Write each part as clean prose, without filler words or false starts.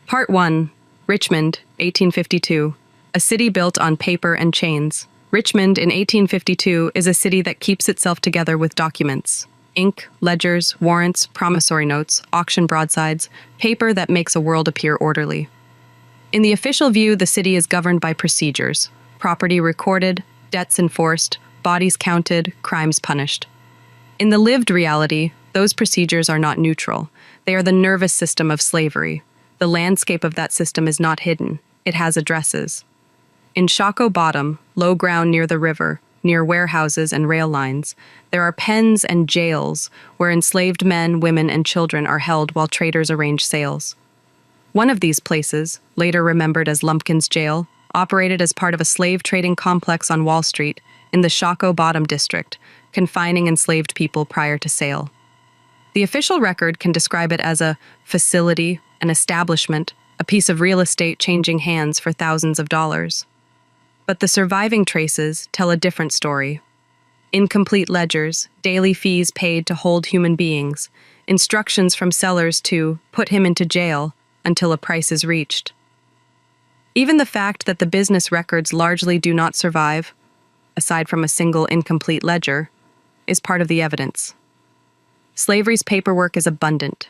Part 1. Richmond, 1852. A city built on paper and chains. Richmond in 1852 is a city that keeps itself together with documents. Ink, ledgers, warrants, promissory notes, auction broadsides, paper that makes a world appear orderly. In the official view, the city is governed by procedures. Property recorded, debts enforced, bodies counted, crimes punished. In the lived reality, those procedures are not neutral. They are the nervous system of slavery. The landscape of that system is not hidden. It has addresses. In Shockoe Bottom, low ground near the river, near warehouses and rail lines, there are pens and jails where enslaved men, women, and children are held while traders arrange sales. One of these places, later remembered as Lumpkin's Jail, operated as part of a slave trading complex on Wall Street in the Shockoe Bottom district, confining enslaved people prior to sale. The official record can describe it as a facility, an establishment, a piece of real estate changing hands for thousands of dollars. But the surviving traces tell a different story. Incomplete ledgers, daily fees paid to hold human beings, instructions from sellers to put him into jail until a price is reached. Even the fact that the business records largely do not survive, aside from a single incomplete ledger, is part of the evidence. Slavery's paperwork is abundant,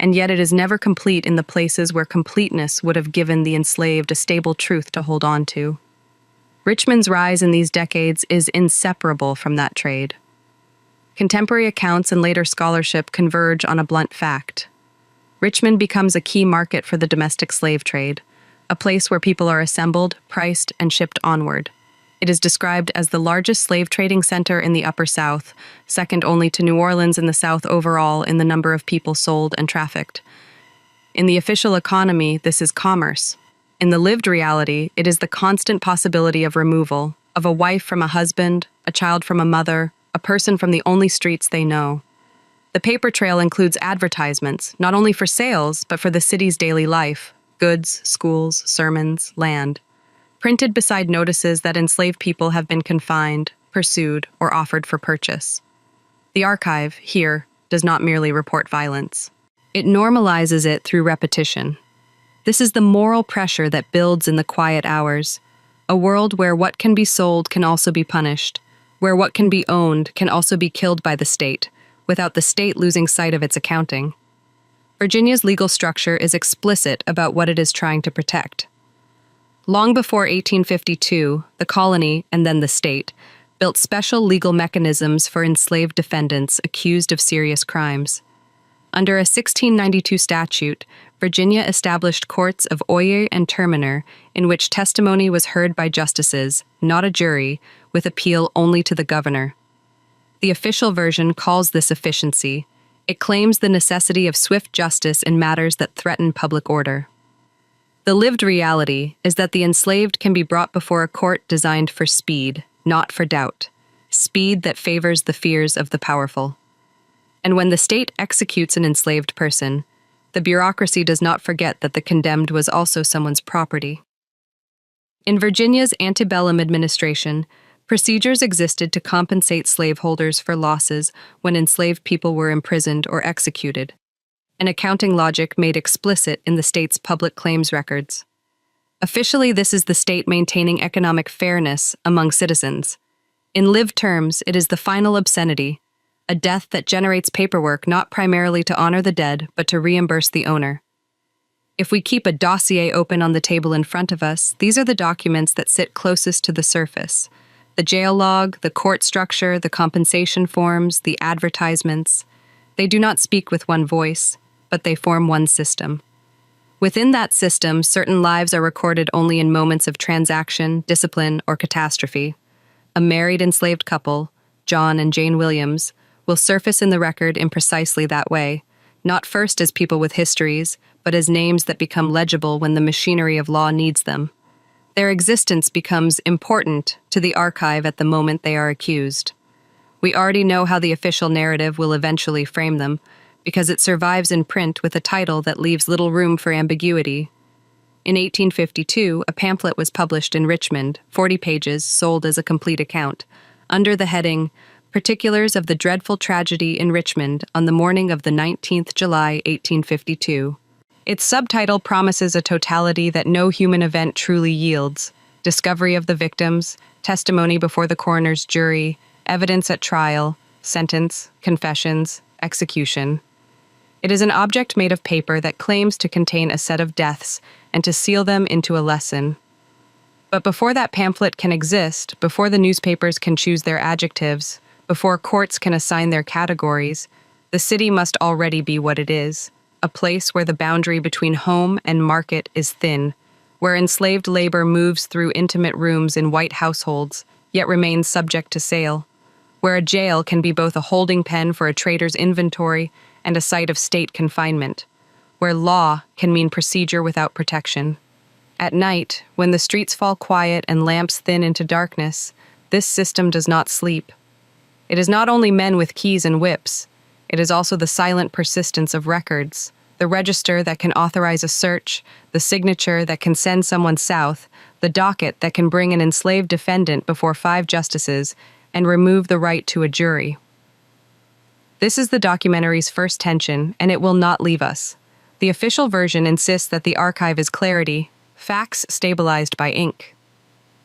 and yet it is never complete in the places where completeness would have given the enslaved a stable truth to hold on to. Richmond's rise in these decades is inseparable from that trade. Contemporary accounts and later scholarship converge on a blunt fact. Richmond becomes a key market for the domestic slave trade, a place where people are assembled, priced, and shipped onward. It is described as the largest slave trading center in the Upper South, second only to New Orleans in the South overall in the number of people sold and trafficked. In the official economy, this is commerce. In the lived reality, it is the constant possibility of removal, of a wife from a husband, a child from a mother, a person from the only streets they know. The paper trail includes advertisements, not only for sales, but for the city's daily life, goods, schools, sermons, land, printed beside notices that enslaved people have been confined, pursued, or offered for purchase. The archive, here, does not merely report violence. It normalizes it through repetition. This is the moral pressure that builds in the quiet hours, a world where what can be sold can also be punished, where what can be owned can also be killed by the state, without the state losing sight of its accounting. Virginia's legal structure is explicit about what it is trying to protect. Long before 1852, the colony, and then the state, built special legal mechanisms for enslaved defendants accused of serious crimes. Under a 1692 statute, Virginia established courts of oyer and terminer in which testimony was heard by justices, not a jury, with appeal only to the governor. The official version calls this efficiency. It claims the necessity of swift justice in matters that threaten public order. The lived reality is that the enslaved can be brought before a court designed for speed, not for doubt, speed that favors the fears of the powerful. And when the state executes an enslaved person, the bureaucracy does not forget that the condemned was also someone's property. In Virginia's antebellum administration, procedures existed to compensate slaveholders for losses when enslaved people were imprisoned or executed, an accounting logic made explicit in the state's public claims records. Officially, this is the state maintaining economic fairness among citizens. In lived terms, it is the final obscenity, a death that generates paperwork not primarily to honor the dead, but to reimburse the owner. If we keep a dossier open on the table in front of us, these are the documents that sit closest to the surface. The jail log, the court structure, the compensation forms, the advertisements. They do not speak with one voice, but they form one system. Within that system, certain lives are recorded only in moments of transaction, discipline, or catastrophe. A married enslaved couple, John and Jane Williams, will surface in the record in precisely that way, not first as people with histories, but as names that become legible when the machinery of law needs them. Their existence becomes important to the archive at the moment they are accused. We already know how the official narrative will eventually frame them, because it survives in print with a title that leaves little room for ambiguity. In 1852, a pamphlet was published in Richmond, 40 pages, sold as a complete account, under the heading, Particulars of the Dreadful Tragedy in Richmond on the morning of the 19th July, 1852. Its subtitle promises a totality that no human event truly yields: discovery of the victims, testimony before the coroner's jury, evidence at trial, sentence, confessions, execution. It is an object made of paper that claims to contain a set of deaths and to seal them into a lesson. But before that pamphlet can exist, before the newspapers can choose their adjectives, before courts can assign their categories, the city must already be what it is: a place where the boundary between home and market is thin, where enslaved labor moves through intimate rooms in white households, yet remains subject to sale, where a jail can be both a holding pen for a trader's inventory and a site of state confinement, where law can mean procedure without protection. At night, when the streets fall quiet and lamps thin into darkness, this system does not sleep. It is not only men with keys and whips, it is also the silent persistence of records, the register that can authorize a search, the signature that can send someone south, the docket that can bring an enslaved defendant before 5 justices and remove the right to a jury. This is the documentary's first tension, and it will not leave us. The official version insists that the archive is clarity, facts stabilized by ink.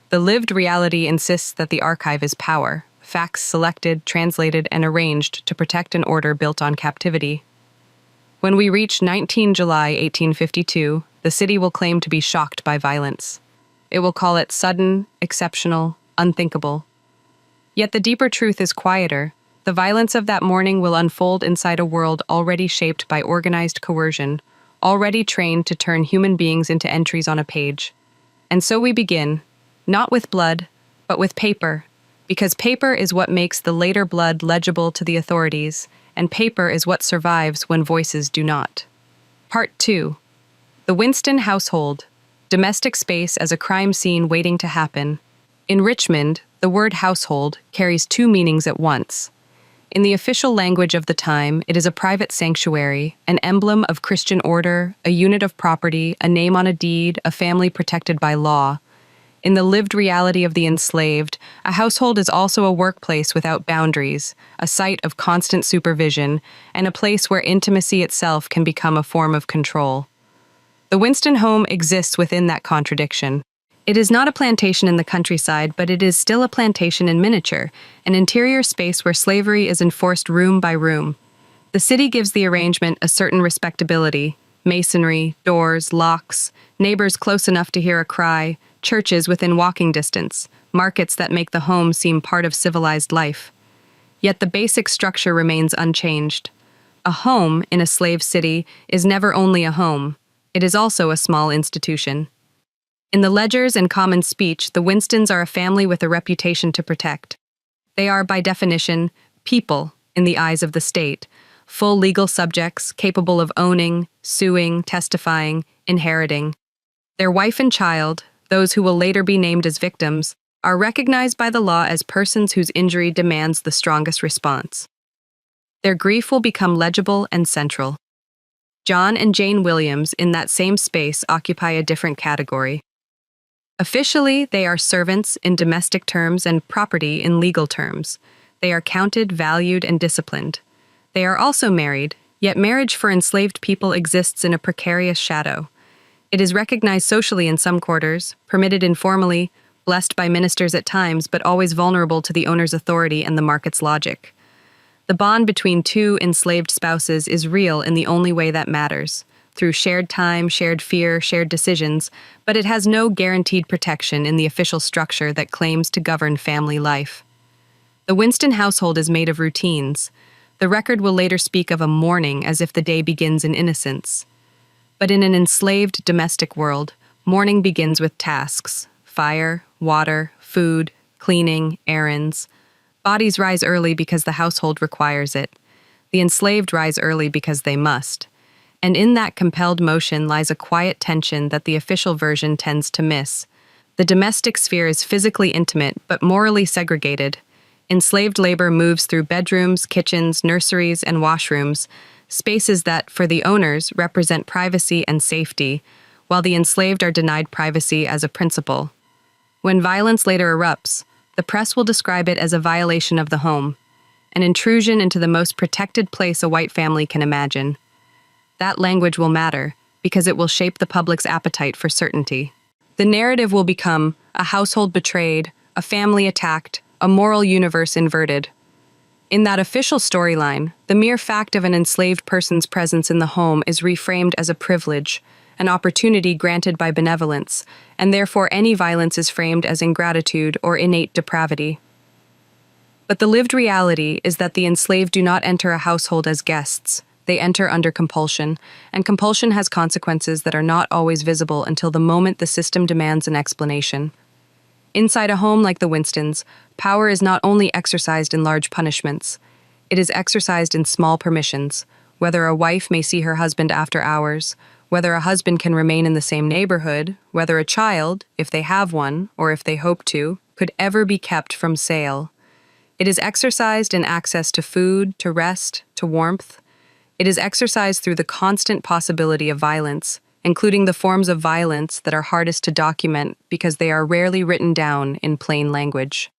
The lived reality insists that the archive is power, facts selected, translated, and arranged to protect an order built on captivity. When we reach 19 July 1852, the city will claim to be shocked by violence. It will call it sudden, exceptional, unthinkable. Yet the deeper truth is quieter. The violence of that morning will unfold inside a world already shaped by organized coercion, already trained to turn human beings into entries on a page. And so we begin, not with blood, but with paper, because paper is what makes the later blood legible to the authorities, and paper is what survives when voices do not. Part 2. The Winston Household, domestic space as a crime scene waiting to happen. In Richmond, the word household carries 2 meanings at once. In the official language of the time, it is a private sanctuary, an emblem of Christian order, a unit of property, a name on a deed, a family protected by law. In the lived reality of the enslaved, a household is also a workplace without boundaries, a site of constant supervision, and a place where intimacy itself can become a form of control. The Winston home exists within that contradiction. It is not a plantation in the countryside, but it is still a plantation in miniature, an interior space where slavery is enforced room by room. The city gives the arrangement a certain respectability: masonry, doors, locks, neighbors close enough to hear a cry, churches within walking distance, markets that make the home seem part of civilized life. Yet the basic structure remains unchanged. A home in a slave city is never only a home, it is also a small institution. In the ledgers and common speech, the Winstons are a family with a reputation to protect. They are, by definition, people in the eyes of the state, full legal subjects capable of owning, suing, testifying, inheriting. Their wife and child, those who will later be named as victims, are recognized by the law as persons whose injury demands the strongest response. Their grief will become legible and central. John and Jane Williams, in that same space, occupy a different category. Officially, they are servants in domestic terms and property in legal terms. They are counted, valued, and disciplined. They are also married, yet marriage for enslaved people exists in a precarious shadow. It is recognized socially in some quarters, permitted informally, blessed by ministers at times, but always vulnerable to the owner's authority and the market's logic. The bond between 2 enslaved spouses is real in the only way that matters, through shared time, shared fear, shared decisions, but it has no guaranteed protection in the official structure that claims to govern family life. The Winston household is made of routines. The record will later speak of a mourning as if the day begins in innocence. But in an enslaved domestic world, mourning begins with tasks: fire, water, food, cleaning, errands. Bodies rise early because the household requires it. The enslaved rise early because they must. And in that compelled motion lies a quiet tension that the official version tends to miss. The domestic sphere is physically intimate but morally segregated. Enslaved labor moves through bedrooms, kitchens, nurseries, and washrooms, spaces that, for the owners, represent privacy and safety, while the enslaved are denied privacy as a principle. When violence later erupts, the press will describe it as a violation of the home, an intrusion into the most protected place a white family can imagine. That language will matter, because it will shape the public's appetite for certainty. The narrative will become a household betrayed, a family attacked, a moral universe inverted. In that official storyline, the mere fact of an enslaved person's presence in the home is reframed as a privilege, an opportunity granted by benevolence, and therefore any violence is framed as ingratitude or innate depravity. But the lived reality is that the enslaved do not enter a household as guests. They enter under compulsion, and compulsion has consequences that are not always visible until the moment the system demands an explanation. Inside a home like the Winstons, power is not only exercised in large punishments, it is exercised in small permissions, whether a wife may see her husband after hours, whether a husband can remain in the same neighborhood, whether a child, if they have one, or if they hope to, could ever be kept from sale. It is exercised in access to food, to rest, to warmth. It is exercised through the constant possibility of violence, including the forms of violence that are hardest to document because they are rarely written down in plain language.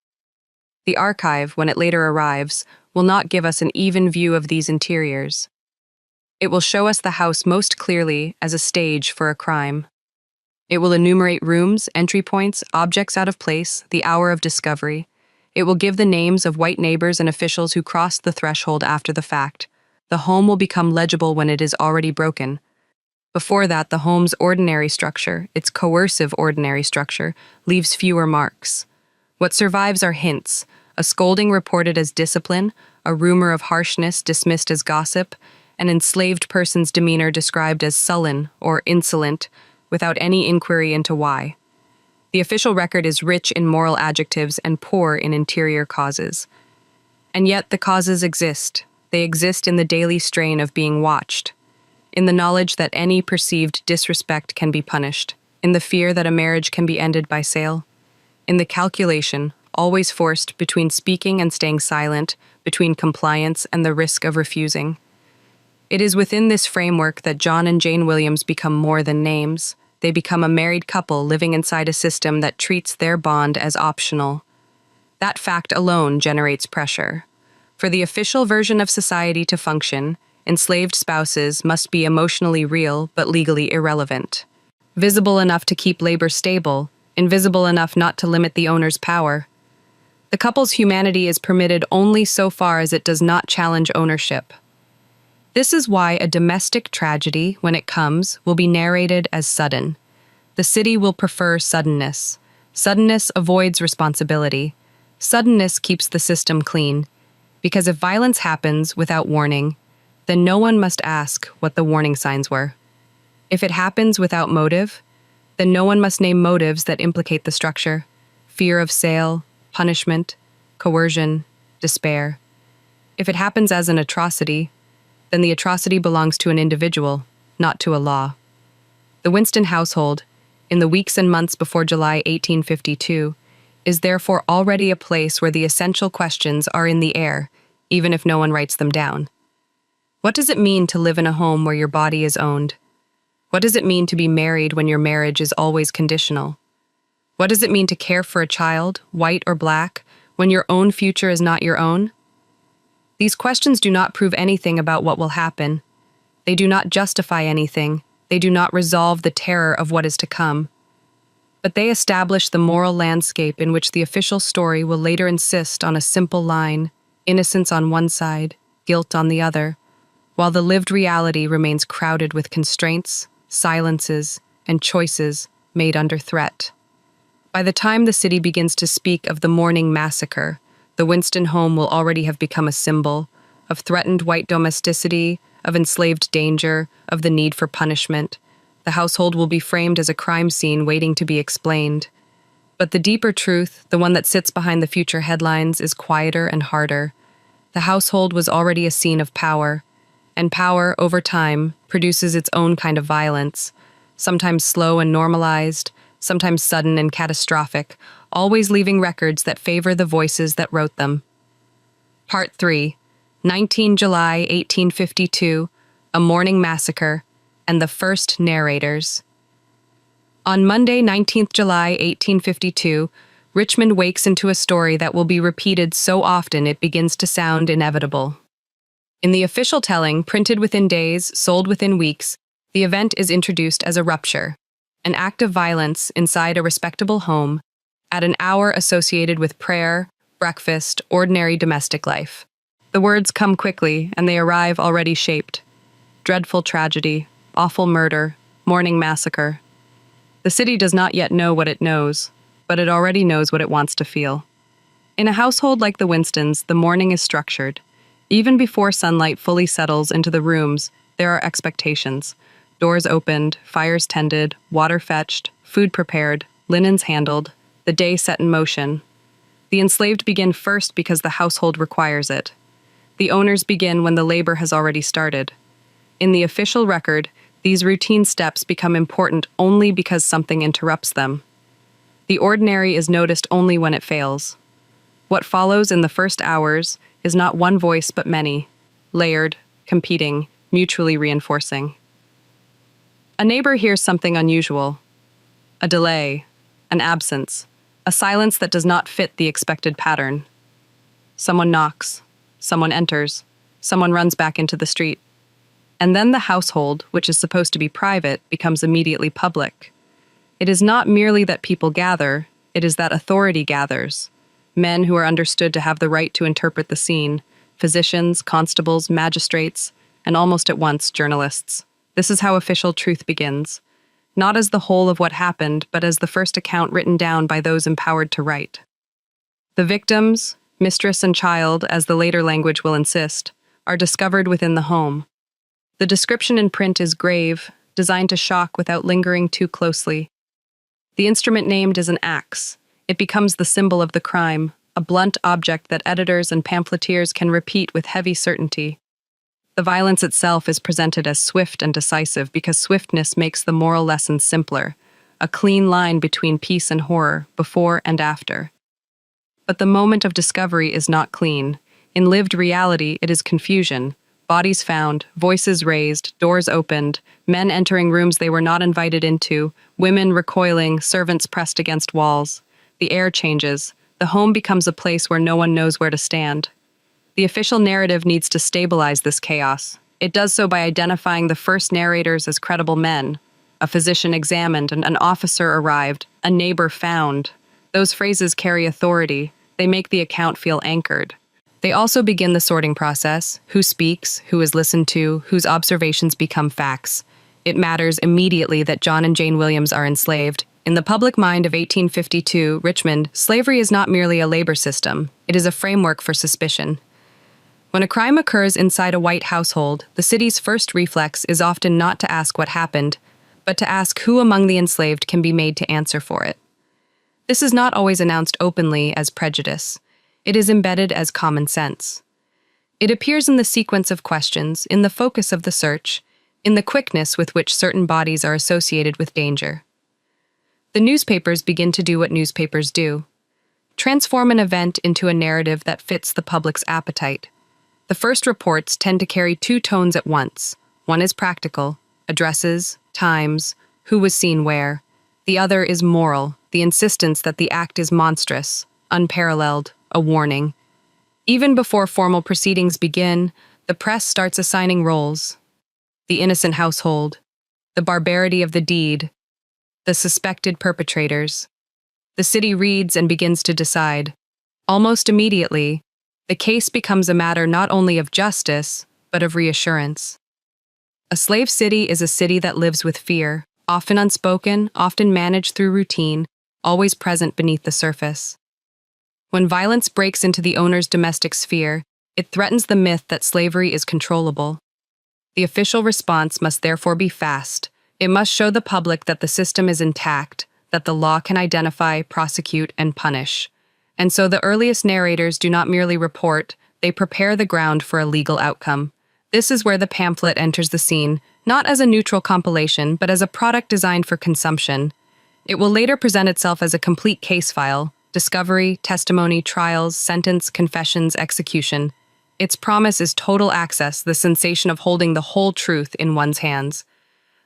The archive, when it later arrives, will not give us an even view of these interiors. It will show us the house most clearly as a stage for a crime. It will enumerate rooms, entry points, objects out of place, the hour of discovery. It will give the names of white neighbors and officials who crossed the threshold after the fact. The home will become legible when it is already broken. Before that, the home's ordinary structure, its coercive ordinary structure, leaves fewer marks. What survives are hints, a scolding reported as discipline, a rumor of harshness dismissed as gossip, an enslaved person's demeanor described as sullen or insolent, without any inquiry into why. The official record is rich in moral adjectives and poor in interior causes. And yet the causes exist. They exist in the daily strain of being watched, in the knowledge that any perceived disrespect can be punished, in the fear that a marriage can be ended by sale, in the calculation, always forced between speaking and staying silent, between compliance and the risk of refusing. It is within this framework that John and Jane Williams become more than names. They become a married couple living inside a system that treats their bond as optional. That fact alone generates pressure. For the official version of society to function, enslaved spouses must be emotionally real but legally irrelevant. Visible enough to keep labor stable, invisible enough not to limit the owner's power. The couple's humanity is permitted only so far as it does not challenge ownership. This is why a domestic tragedy, when it comes, will be narrated as sudden. The city will prefer suddenness. Suddenness avoids responsibility. Suddenness keeps the system clean. Because if violence happens without warning, then no one must ask what the warning signs were. If it happens without motive, then no one must name motives that implicate the structure: fear of sale, punishment, coercion, despair. If it happens as an atrocity, then the atrocity belongs to an individual, not to a law. The Winston household, in the weeks and months before July 1852, is therefore already a place where the essential questions are in the air, even if no one writes them down. What does it mean to live in a home where your body is owned? What does it mean to be married when your marriage is always conditional? What does it mean to care for a child, white or black, when your own future is not your own? These questions do not prove anything about what will happen. They do not justify anything. They do not resolve the terror of what is to come. But they establish the moral landscape in which the official story will later insist on a simple line: innocence on one side, guilt on the other, while the lived reality remains crowded with constraints, silences, and choices made under threat. By the time the city begins to speak of the morning massacre, the Winston home will already have become a symbol of threatened white domesticity, of enslaved danger, of the need for punishment. The household will be framed as a crime scene waiting to be explained. But the deeper truth, the one that sits behind the future headlines, is quieter and harder. The household was already a scene of power, and power, over time, produces its own kind of violence, sometimes slow and normalized, sometimes sudden and catastrophic, always leaving records that favor the voices that wrote them. Part 3, 19 July 1852, A Morning Massacre, and the First Narrators. On Monday, 19th July 1852, Richmond wakes into a story that will be repeated so often it begins to sound inevitable. In the official telling, printed within days, sold within weeks, The event is introduced as a rupture, an act of violence inside a respectable home, at an hour associated with prayer, breakfast, ordinary domestic life. The words come quickly, and they arrive already shaped. Dreadful tragedy, awful murder, morning massacre. The city does not yet know what it knows, but it already knows what it wants to feel. In a household like the Winstons, the morning is structured. Even before sunlight fully settles into the rooms, there are expectations. Doors opened, fires tended, water fetched, food prepared, linens handled, the day set in motion. The enslaved begin first because the household requires it. The owners begin when the labor has already started. In the official record, these routine steps become important only because something interrupts them. The ordinary is noticed only when it fails. What follows in the first hours is not one voice but many, layered, competing, mutually reinforcing. A neighbor hears something unusual. A delay, an absence, a silence that does not fit the expected pattern. Someone knocks, someone enters, someone runs back into the street. And then the household, which is supposed to be private, becomes immediately public. It is not merely that people gather, it is that authority gathers. Men who are understood to have the right to interpret the scene, physicians, constables, magistrates, and almost at once, journalists. This is how official truth begins. Not as the whole of what happened, but as the first account written down by those empowered to write. The victims, mistress and child, as the later language will insist, are discovered within the home. The description in print is grave, designed to shock without lingering too closely. The instrument named is an axe. It becomes the symbol of the crime, a blunt object that editors and pamphleteers can repeat with heavy certainty. The violence itself is presented as swift and decisive because swiftness makes the moral lesson simpler, a clean line between peace and horror, before and after. But the moment of discovery is not clean. In lived reality, it is confusion. Bodies found, voices raised, doors opened, men entering rooms they were not invited into, women recoiling, servants pressed against walls. The air changes. The home becomes a place where no one knows where to stand. The official narrative needs to stabilize this chaos. It does so by identifying the first narrators as credible men. A physician examined, and an officer arrived, a neighbor found. Those phrases carry authority. They make the account feel anchored. They also begin the sorting process: who speaks, who is listened to, whose observations become facts. It matters immediately that John and Jane Williams are enslaved. In the public mind of 1852, Richmond, slavery is not merely a labor system. It is a framework for suspicion. When a crime occurs inside a white household, the city's first reflex is often not to ask what happened, but to ask who among the enslaved can be made to answer for it. This is not always announced openly as prejudice. It is embedded as common sense. It appears in the sequence of questions, in the focus of the search, in the quickness with which certain bodies are associated with danger. The newspapers begin to do what newspapers do: transform an event into a narrative that fits the public's appetite. The first reports tend to carry two tones at once. One is practical, addresses, times, who was seen where. The other is moral, the insistence that the act is monstrous, unparalleled, a warning. Even before formal proceedings begin, the press starts assigning roles: the innocent household, the barbarity of the deed, the suspected perpetrators. The city reads and begins to decide. Almost immediately, the case becomes a matter not only of justice, but of reassurance. A slave city is a city that lives with fear, often unspoken, often managed through routine, always present beneath the surface. When violence breaks into the owner's domestic sphere, it threatens the myth that slavery is controllable. The official response must therefore be fast. It must show the public that the system is intact, that the law can identify, prosecute, and punish. And so the earliest narrators do not merely report, they prepare the ground for a legal outcome. This is where the pamphlet enters the scene, not as a neutral compilation, but as a product designed for consumption. It will later present itself as a complete case file: discovery, testimony, trials, sentence, confessions, execution. Its promise is total access, the sensation of holding the whole truth in one's hands.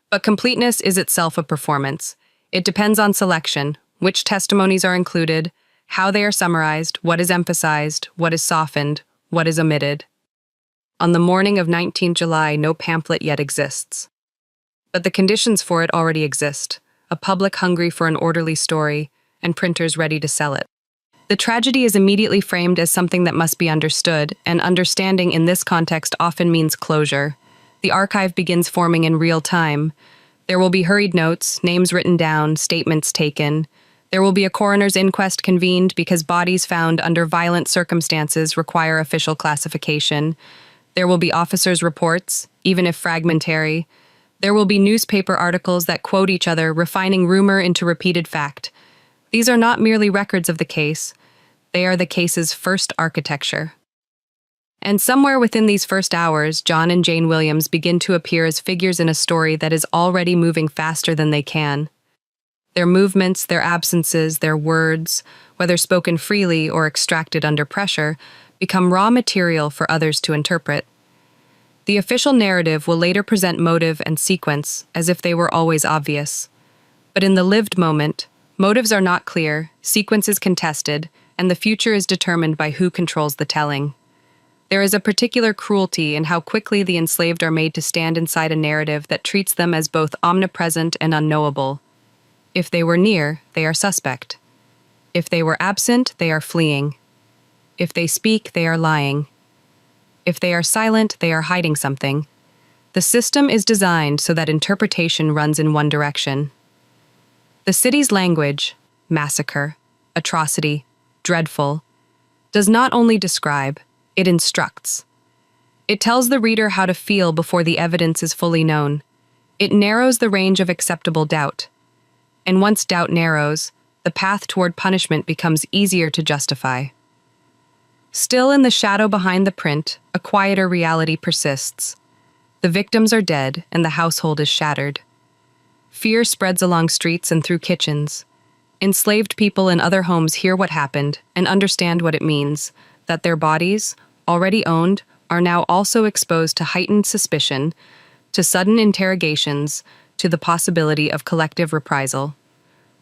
But completeness is itself a performance. It depends on selection, which testimonies are included, how they are summarized, what is emphasized, what is softened, what is omitted. On the morning of 19 July, no pamphlet yet exists. But the conditions for it already exist: a public hungry for an orderly story, and printers ready to sell it. The tragedy is immediately framed as something that must be understood, and understanding in this context often means closure. The archive begins forming in real time. There will be hurried notes, names written down, statements taken. There will be a coroner's inquest convened because bodies found under violent circumstances require official classification. There will be officers' reports, even if fragmentary. There will be newspaper articles that quote each other, refining rumor into repeated fact. These are not merely records of the case. They are the case's first architecture. And somewhere within these first hours, John and Jane Williams begin to appear as figures in a story that is already moving faster than they can. Their movements, their absences, their words, whether spoken freely or extracted under pressure, become raw material for others to interpret. The official narrative will later present motive and sequence as if they were always obvious. But in the lived moment, motives are not clear, sequence is contested, and the future is determined by who controls the telling. There is a particular cruelty in how quickly the enslaved are made to stand inside a narrative that treats them as both omnipresent and unknowable. If they were near, they are suspect. If they were absent, they are fleeing. If they speak, they are lying. If they are silent, they are hiding something. The system is designed so that interpretation runs in one direction. The city's language, massacre, atrocity, dreadful, does not only describe, it instructs. It tells the reader how to feel before the evidence is fully known. It narrows the range of acceptable doubt. And once doubt narrows, the path toward punishment becomes easier to justify. Still in the shadow behind the print, a quieter reality persists. The victims are dead and the household is shattered. Fear spreads along streets and through kitchens. Enslaved people in other homes hear what happened and understand what it means, that their bodies, already owned, are now also exposed to heightened suspicion, to sudden interrogations, to the possibility of collective reprisal.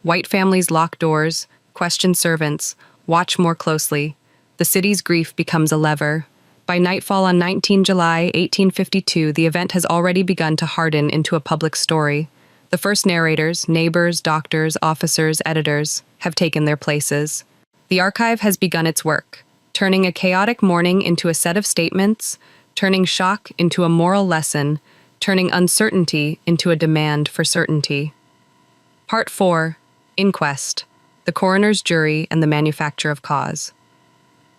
White families lock doors, question servants, watch more closely. The city's grief becomes a lever. By nightfall on 19 July 1852, the event has already begun to harden into a public story. The first narrators, neighbors, doctors, officers, editors, have taken their places. The archive has begun its work, turning a chaotic morning into a set of statements, turning shock into a moral lesson, turning uncertainty into a demand for certainty. Part 4. Inquest. The coroner's jury and the manufacture of cause.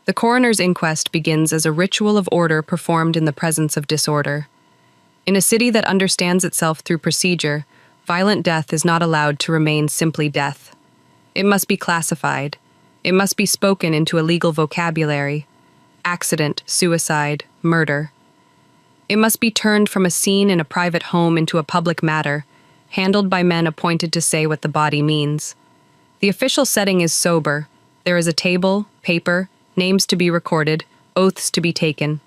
The coroner's inquest begins as a ritual of order performed in the presence of disorder. In a city that understands itself through procedure, violent death is not allowed to remain simply death. It must be classified. It must be spoken into a legal vocabulary. Accident, suicide, murder. It must be turned from a scene in a private home into a public matter, handled by men appointed to say what the body means. The official setting is sober. There is a table, paper, names to be recorded, oaths to be taken.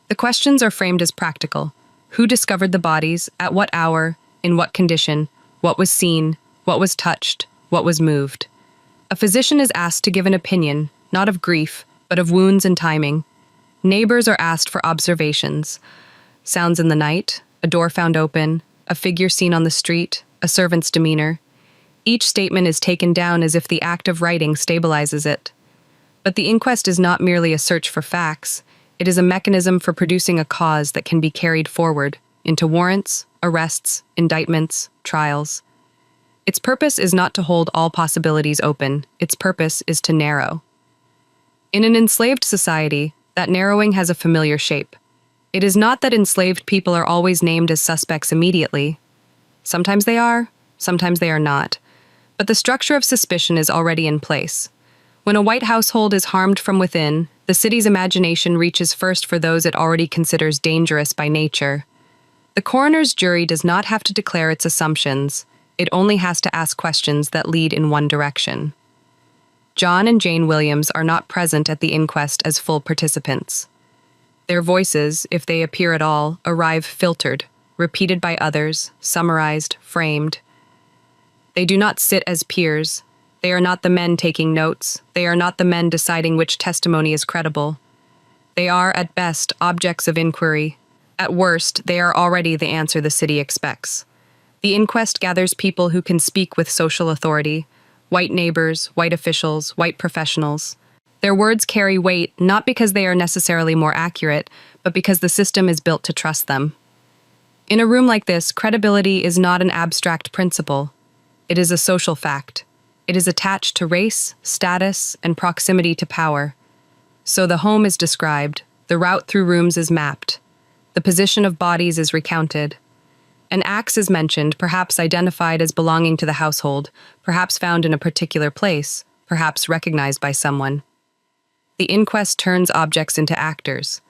The questions are framed as practical. Who discovered the bodies, at what hour, in what condition, what was seen, what was touched, what was moved. A physician is asked to give an opinion, not of grief, but of wounds and timing. Neighbors are asked for observations. Sounds in the night, a door found open, a figure seen on the street, a servant's demeanor. Each statement is taken down as if the act of writing stabilizes it. But the inquest is not merely a search for facts. It is a mechanism for producing a cause that can be carried forward into warrants, arrests, indictments, trials. Its purpose is not to hold all possibilities open. Its purpose is to narrow. In an enslaved society, that narrowing has a familiar shape. It is not that enslaved people are always named as suspects immediately. Sometimes they are, sometimes they are not. But the structure of suspicion is already in place. When a white household is harmed from within, the city's imagination reaches first for those it already considers dangerous by nature. The coroner's jury does not have to declare its assumptions. It only has to ask questions that lead in one direction. John and Jane Williams are not present at the inquest as full participants. Their voices, if they appear at all, arrive filtered, repeated by others, summarized, framed. They do not sit as peers. They are not the men taking notes. They are not the men deciding which testimony is credible. They are, at best, objects of inquiry. At worst, they are already the answer the city expects. The inquest gathers people who can speak with social authority: white neighbors, white officials, white professionals. Their words carry weight not because they are necessarily more accurate, but because the system is built to trust them. In a room like this, credibility is not an abstract principle. It is a social fact. It is attached to race, status, and proximity to power. So the home is described, the route through rooms is mapped, the position of bodies is recounted. An axe is mentioned, perhaps identified as belonging to the household, perhaps found in a particular place, perhaps recognized by someone. The inquest turns objects into actors.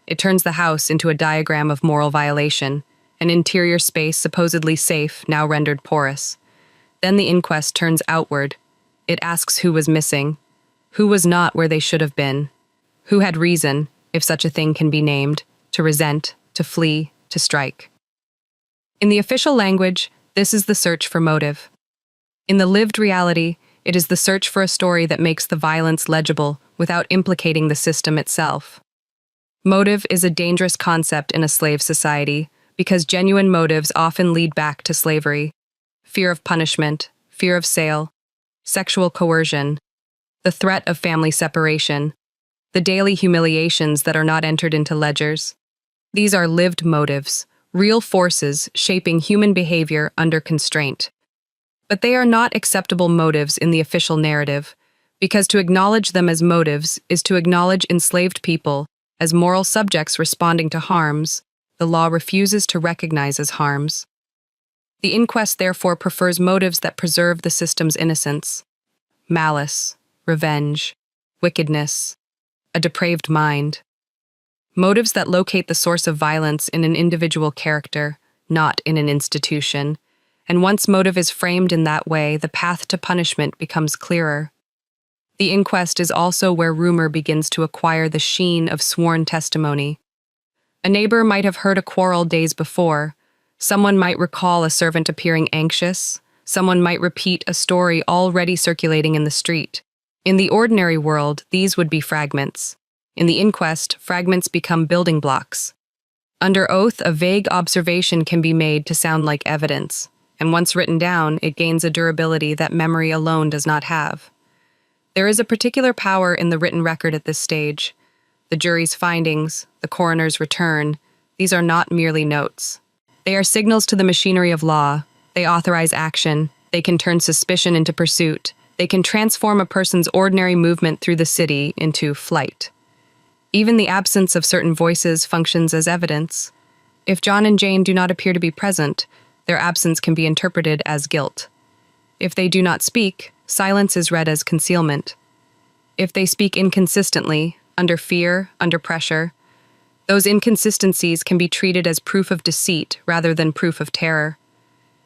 It turns the house into a diagram of moral violation, an interior space supposedly safe, now rendered porous. Then the inquest turns outward. It asks who was missing, who was not where they should have been, who had reason, if such a thing can be named, to resent, to flee, to strike. In the official language, this is the search for motive. In the lived reality, it is the search for a story that makes the violence legible without implicating the system itself. Motive is a dangerous concept in a slave society because genuine motives often lead back to slavery. Fear of punishment, fear of sale, sexual coercion, the threat of family separation, the daily humiliations that are not entered into ledgers. These are lived motives, real forces shaping human behavior under constraint. But they are not acceptable motives in the official narrative, because to acknowledge them as motives is to acknowledge enslaved people as moral subjects responding to harms the law refuses to recognize as harms. The inquest therefore prefers motives that preserve the system's innocence: malice, revenge, wickedness, a depraved mind. Motives that locate the source of violence in an individual character, not in an institution. And once motive is framed in that way, the path to punishment becomes clearer. The inquest is also where rumor begins to acquire the sheen of sworn testimony. A neighbor might have heard a quarrel days before. Someone might recall a servant appearing anxious. Someone might repeat a story already circulating in the street. In the ordinary world, these would be fragments. In the inquest, fragments become building blocks. Under oath, a vague observation can be made to sound like evidence, and once written down, it gains a durability that memory alone does not have. There is a particular power in the written record at this stage. The jury's findings, the coroner's return, these are not merely notes. They are signals to the machinery of law. They authorize action. They can turn suspicion into pursuit. They can transform a person's ordinary movement through the city into flight. Even the absence of certain voices functions as evidence. If John and Jane do not appear to be present, their absence can be interpreted as guilt. If they do not speak, silence is read as concealment. If they speak inconsistently, under fear, under pressure, those inconsistencies can be treated as proof of deceit rather than proof of terror.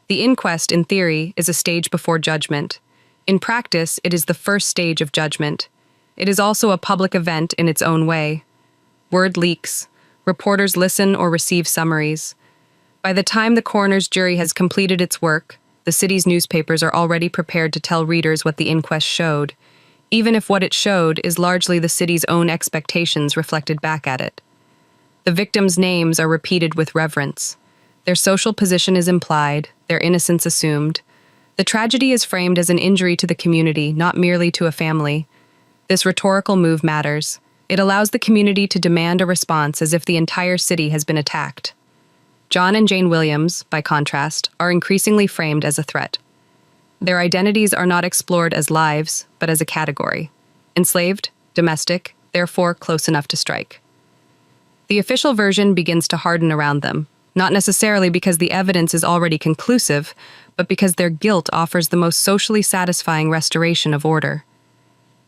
The inquest, in theory, is a stage before judgment. In practice, it is the first stage of judgment. It is also a public event in its own way. Word leaks. Reporters listen or receive summaries. By the time the coroner's jury has completed its work, the city's newspapers are already prepared to tell readers what the inquest showed, even if what it showed is largely the city's own expectations reflected back at it. The victims' names are repeated with reverence. Their social position is implied, their innocence assumed. The tragedy is framed as an injury to the community, not merely to a family. This rhetorical move matters. It allows the community to demand a response as if the entire city has been attacked. John and Jane Williams, by contrast, are increasingly framed as a threat. Their identities are not explored as lives, but as a category. Enslaved, domestic, therefore close enough to strike. The official version begins to harden around them, not necessarily because the evidence is already conclusive, but because their guilt offers the most socially satisfying restoration of order.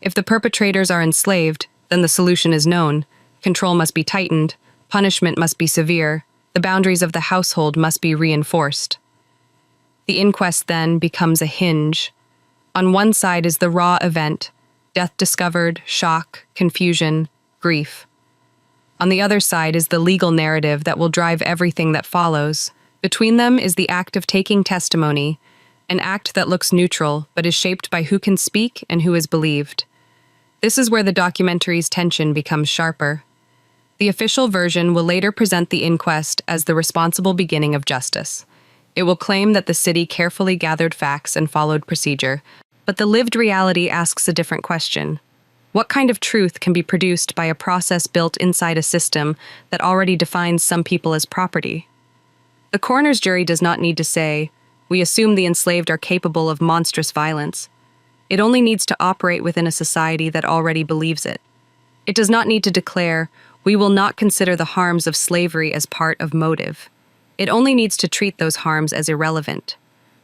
If the perpetrators are enslaved, then the solution is known. Control must be tightened, punishment must be severe, the boundaries of the household must be reinforced. The inquest then becomes a hinge. On one side is the raw event, death discovered, shock, confusion, grief. On the other side is the legal narrative that will drive everything that follows. Between them is the act of taking testimony, an act that looks neutral but is shaped by who can speak and who is believed. This is where the documentary's tension becomes sharper. The official version will later present the inquest as the responsible beginning of justice. It will claim that the city carefully gathered facts and followed procedure, but the lived reality asks a different question. What kind of truth can be produced by a process built inside a system that already defines some people as property? The coroner's jury does not need to say, "We assume the enslaved are capable of monstrous violence." It only needs to operate within a society that already believes it. It does not need to declare, "We will not consider the harms of slavery as part of motive." It only needs to treat those harms as irrelevant.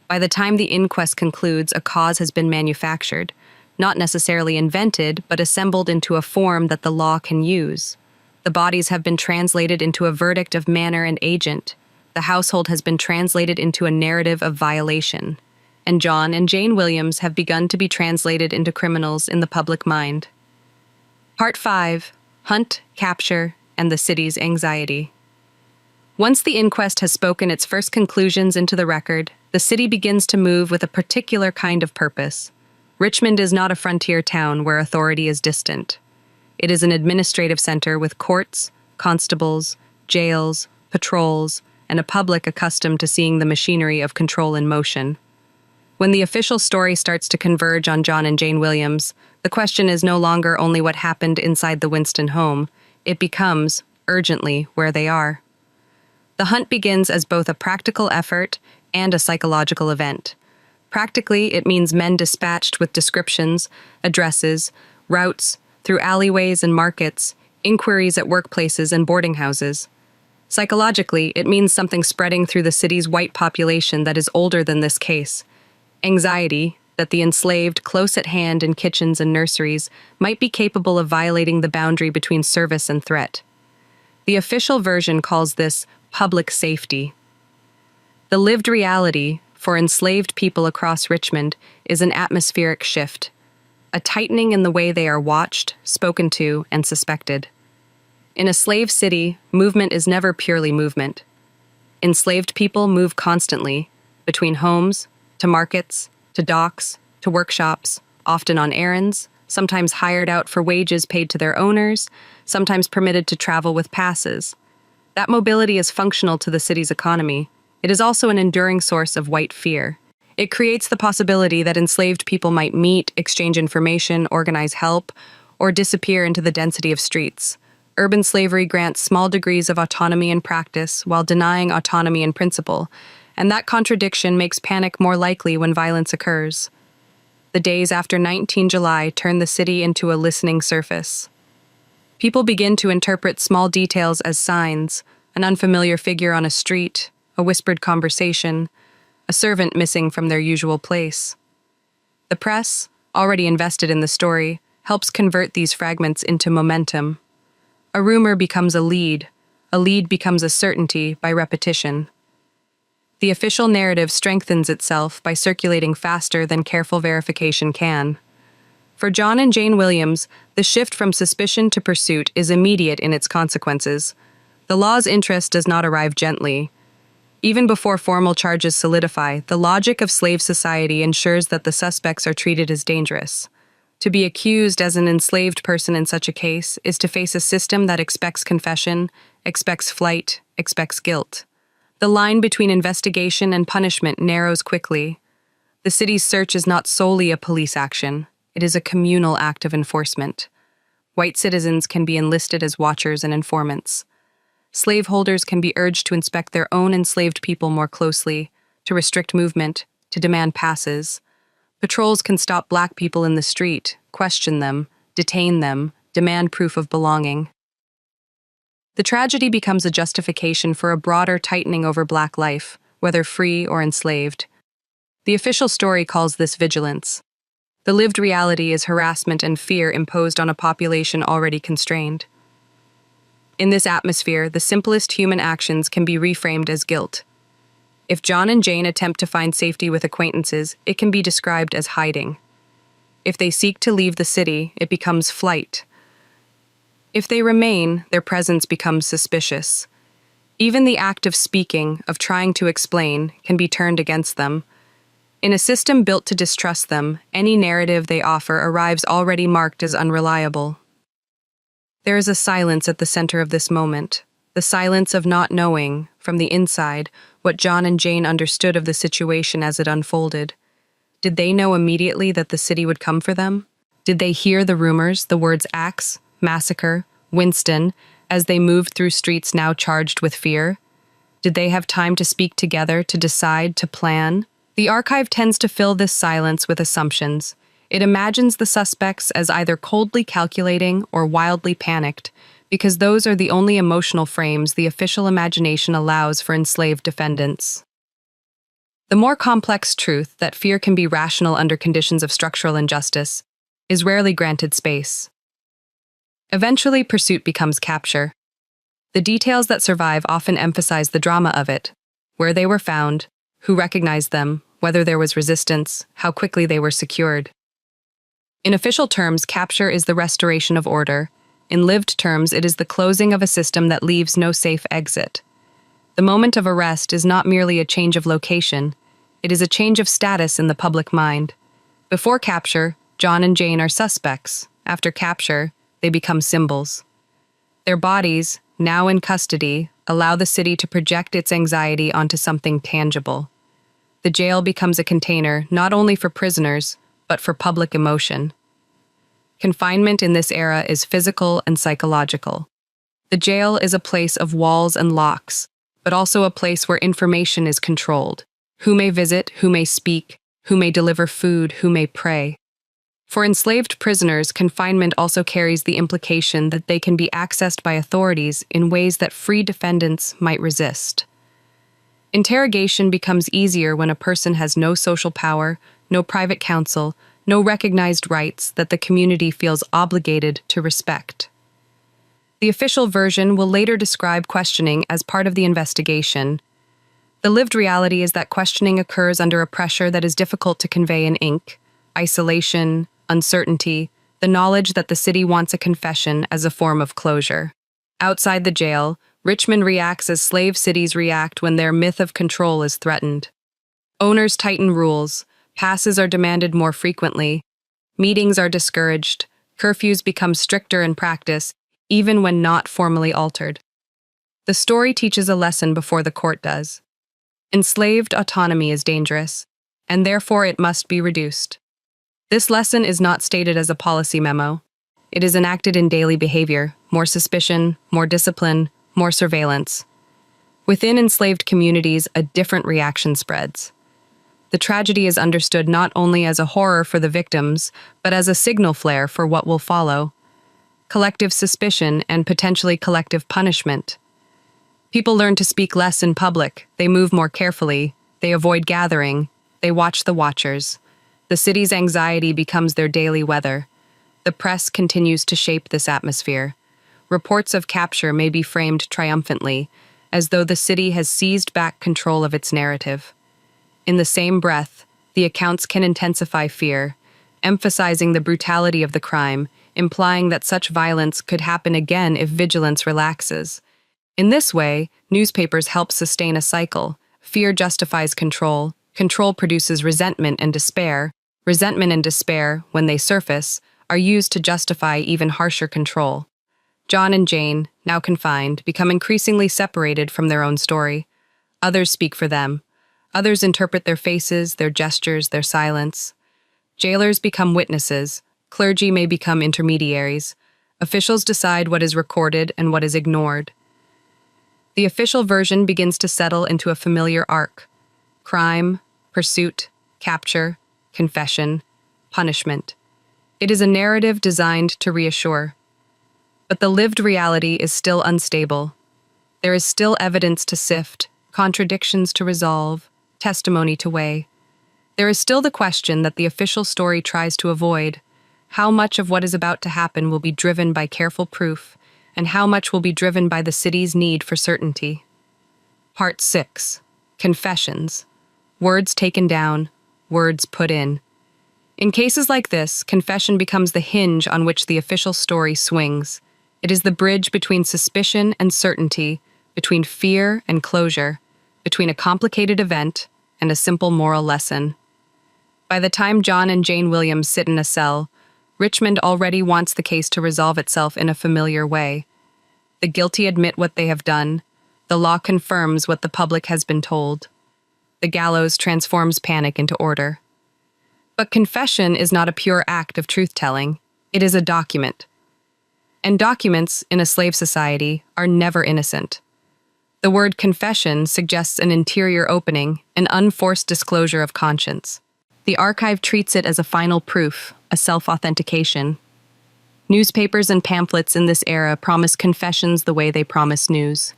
By the time the inquest concludes, a cause has been manufactured, not necessarily invented, but assembled into a form that the law can use. The bodies have been translated into a verdict of manner and agent. The household has been translated into a narrative of violation. And John and Jane Williams have begun to be translated into criminals in the public mind. Part 5. Hunt, Capture, and the City's Anxiety. Once the inquest has spoken its first conclusions into the record, the city begins to move with a particular kind of purpose. Richmond is not a frontier town where authority is distant. It is an administrative center with courts, constables, jails, patrols, and a public accustomed to seeing the machinery of control in motion. When the official story starts to converge on John and Jane Williams, the question is no longer only what happened inside the Winston home. It becomes, urgently, where they are. The hunt begins as both a practical effort and a psychological event. Practically, it means men dispatched with descriptions, addresses, routes, through alleyways and markets, inquiries at workplaces and boarding houses. Psychologically, it means something spreading through the city's white population that is older than this case. Anxiety that the enslaved, close at hand in kitchens and nurseries, might be capable of violating the boundary between service and threat. The official version calls this public safety. The lived reality for enslaved people across Richmond is an atmospheric shift, a tightening in the way they are watched, spoken to, and suspected. In a slave city, movement is never purely movement. Enslaved people move constantly, between homes, to markets, to docks, to workshops, often on errands, sometimes hired out for wages paid to their owners, sometimes permitted to travel with passes. That mobility is functional to the city's economy. It is also an enduring source of white fear. It creates the possibility that enslaved people might meet, exchange information, organize help, or disappear into the density of streets. Urban slavery grants small degrees of autonomy in practice while denying autonomy in principle, and that contradiction makes panic more likely when violence occurs. The days after 19 July turn the city into a listening surface. People begin to interpret small details as signs, an unfamiliar figure on a street, a whispered conversation, a servant missing from their usual place. The press, already invested in the story, helps convert these fragments into momentum. A rumor becomes a lead becomes a certainty by repetition. The official narrative strengthens itself by circulating faster than careful verification can. For John and Jane Williams, the shift from suspicion to pursuit is immediate in its consequences. The law's interest does not arrive gently. Even before formal charges solidify, the logic of slave society ensures that the suspects are treated as dangerous. To be accused as an enslaved person in such a case is to face a system that expects confession, expects flight, expects guilt. The line between investigation and punishment narrows quickly. The city's search is not solely a police action. It is a communal act of enforcement. White citizens can be enlisted as watchers and informants. Slaveholders can be urged to inspect their own enslaved people more closely, to restrict movement, to demand passes. Patrols can stop black people in the street, question them, detain them, demand proof of belonging. The tragedy becomes a justification for a broader tightening over black life, whether free or enslaved. The official story calls this vigilance. The lived reality is harassment and fear imposed on a population already constrained. In this atmosphere, the simplest human actions can be reframed as guilt. If John and Jane attempt to find safety with acquaintances, it can be described as hiding. If they seek to leave the city, it becomes flight. If they remain, their presence becomes suspicious. Even the act of speaking, of trying to explain, can be turned against them. In a system built to distrust them, any narrative they offer arrives already marked as unreliable. There is a silence at the center of this moment, the silence of not knowing, from the inside, what John and Jane understood of the situation as it unfolded. Did they know immediately that the city would come for them? Did they hear the rumors, the words axe, massacre, Winston, as they moved through streets now charged with fear? Did they have time to speak together, to decide, to plan? The archive tends to fill this silence with assumptions. It imagines the suspects as either coldly calculating or wildly panicked, because those are the only emotional frames the official imagination allows for enslaved defendants. The more complex truth that fear can be rational under conditions of structural injustice is rarely granted space. Eventually, pursuit becomes capture. The details that survive often emphasize the drama of it: where they were found, who recognized them, whether there was resistance, how quickly they were secured. In official terms, capture is the restoration of order. In lived terms, it is the closing of a system that leaves no safe exit. The moment of arrest is not merely a change of location, it is a change of status in the public mind. Before capture, John and Jane are suspects. After capture, they become symbols. Their bodies, now in custody, allow the city to project its anxiety onto something tangible. The jail becomes a container not only for prisoners, but for public emotion. Confinement in this era is physical and psychological. The jail is a place of walls and locks, but also a place where information is controlled. Who may visit, who may speak, who may deliver food, who may pray. For enslaved prisoners, confinement also carries the implication that they can be accessed by authorities in ways that free defendants might resist. Interrogation becomes easier when a person has no social power, no private counsel, no recognized rights that the community feels obligated to respect. The official version will later describe questioning as part of the investigation. The lived reality is that questioning occurs under a pressure that is difficult to convey in ink: isolation, uncertainty, the knowledge that the city wants a confession as a form of closure. Outside the jail, Richmond reacts as slave cities react when their myth of control is threatened. Owners tighten rules, passes are demanded more frequently, meetings are discouraged, curfews become stricter in practice, even when not formally altered. The story teaches a lesson before the court does. Enslaved autonomy is dangerous, and therefore it must be reduced. This lesson is not stated as a policy memo. It is enacted in daily behavior: more suspicion, more discipline, more surveillance. Within enslaved communities, a different reaction spreads. The tragedy is understood not only as a horror for the victims, but as a signal flare for what will follow: collective suspicion and potentially collective punishment. People learn to speak less in public, they move more carefully, they avoid gathering, they watch the watchers. The city's anxiety becomes their daily weather. The press continues to shape this atmosphere. Reports of capture may be framed triumphantly, as though the city has seized back control of its narrative. In the same breath, the accounts can intensify fear, emphasizing the brutality of the crime, implying that such violence could happen again if vigilance relaxes. In this way, newspapers help sustain a cycle. Fear justifies control. Control produces resentment and despair. Resentment and despair, when they surface, are used to justify even harsher control. John and Jane, now confined, become increasingly separated from their own story. Others speak for them. Others interpret their faces, their gestures, their silence. Jailers become witnesses. Clergy may become intermediaries. Officials decide what is recorded and what is ignored. The official version begins to settle into a familiar arc: crime, pursuit, capture, confession, punishment. It is a narrative designed to reassure. But the lived reality is still unstable. There is still evidence to sift, contradictions to resolve, testimony to weigh. There is still the question that the official story tries to avoid: how much of what is about to happen will be driven by careful proof, and how much will be driven by the city's need for certainty. Part 6. Confessions. Words taken down, words put in. In cases like this, confession becomes the hinge on which the official story swings. It is the bridge between suspicion and certainty, between fear and closure, between a complicated event and a simple moral lesson. By the time John and Jane Williams sit in a cell, Richmond already wants the case to resolve itself in a familiar way. The guilty admit what they have done. The law confirms what the public has been told. The gallows transforms panic into order. But confession is not a pure act of truth-telling. It is a document. And documents, in a slave society, are never innocent. The word confession suggests an interior opening, an unforced disclosure of conscience. The archive treats it as a final proof, a self-authentication. Newspapers and pamphlets in this era promise confessions the way they promise news,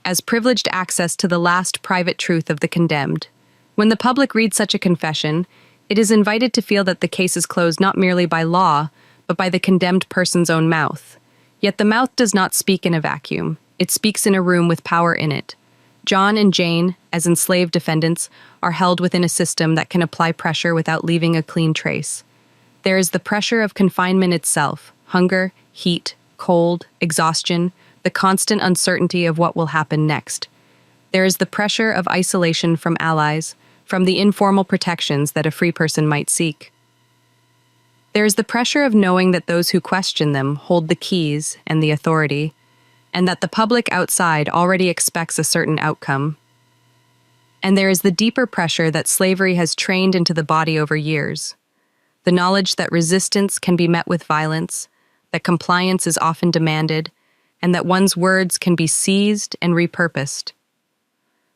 as privileged access to the last private truth of the condemned. When the public reads such a confession, it is invited to feel that the case is closed not merely by law, but by the condemned person's own mouth. Yet the mouth does not speak in a vacuum. It speaks in a room with power in it. John and Jane, as enslaved defendants, are held within a system that can apply pressure without leaving a clean trace. There is the pressure of confinement itself, hunger, heat, cold, exhaustion, the constant uncertainty of what will happen next. There is the pressure of isolation from allies, from the informal protections that a free person might seek. There is the pressure of knowing that those who question them hold the keys and the authority, and that the public outside already expects a certain outcome. And there is the deeper pressure that slavery has trained into the body over years, the knowledge that resistance can be met with violence, that compliance is often demanded, and that one's words can be seized and repurposed.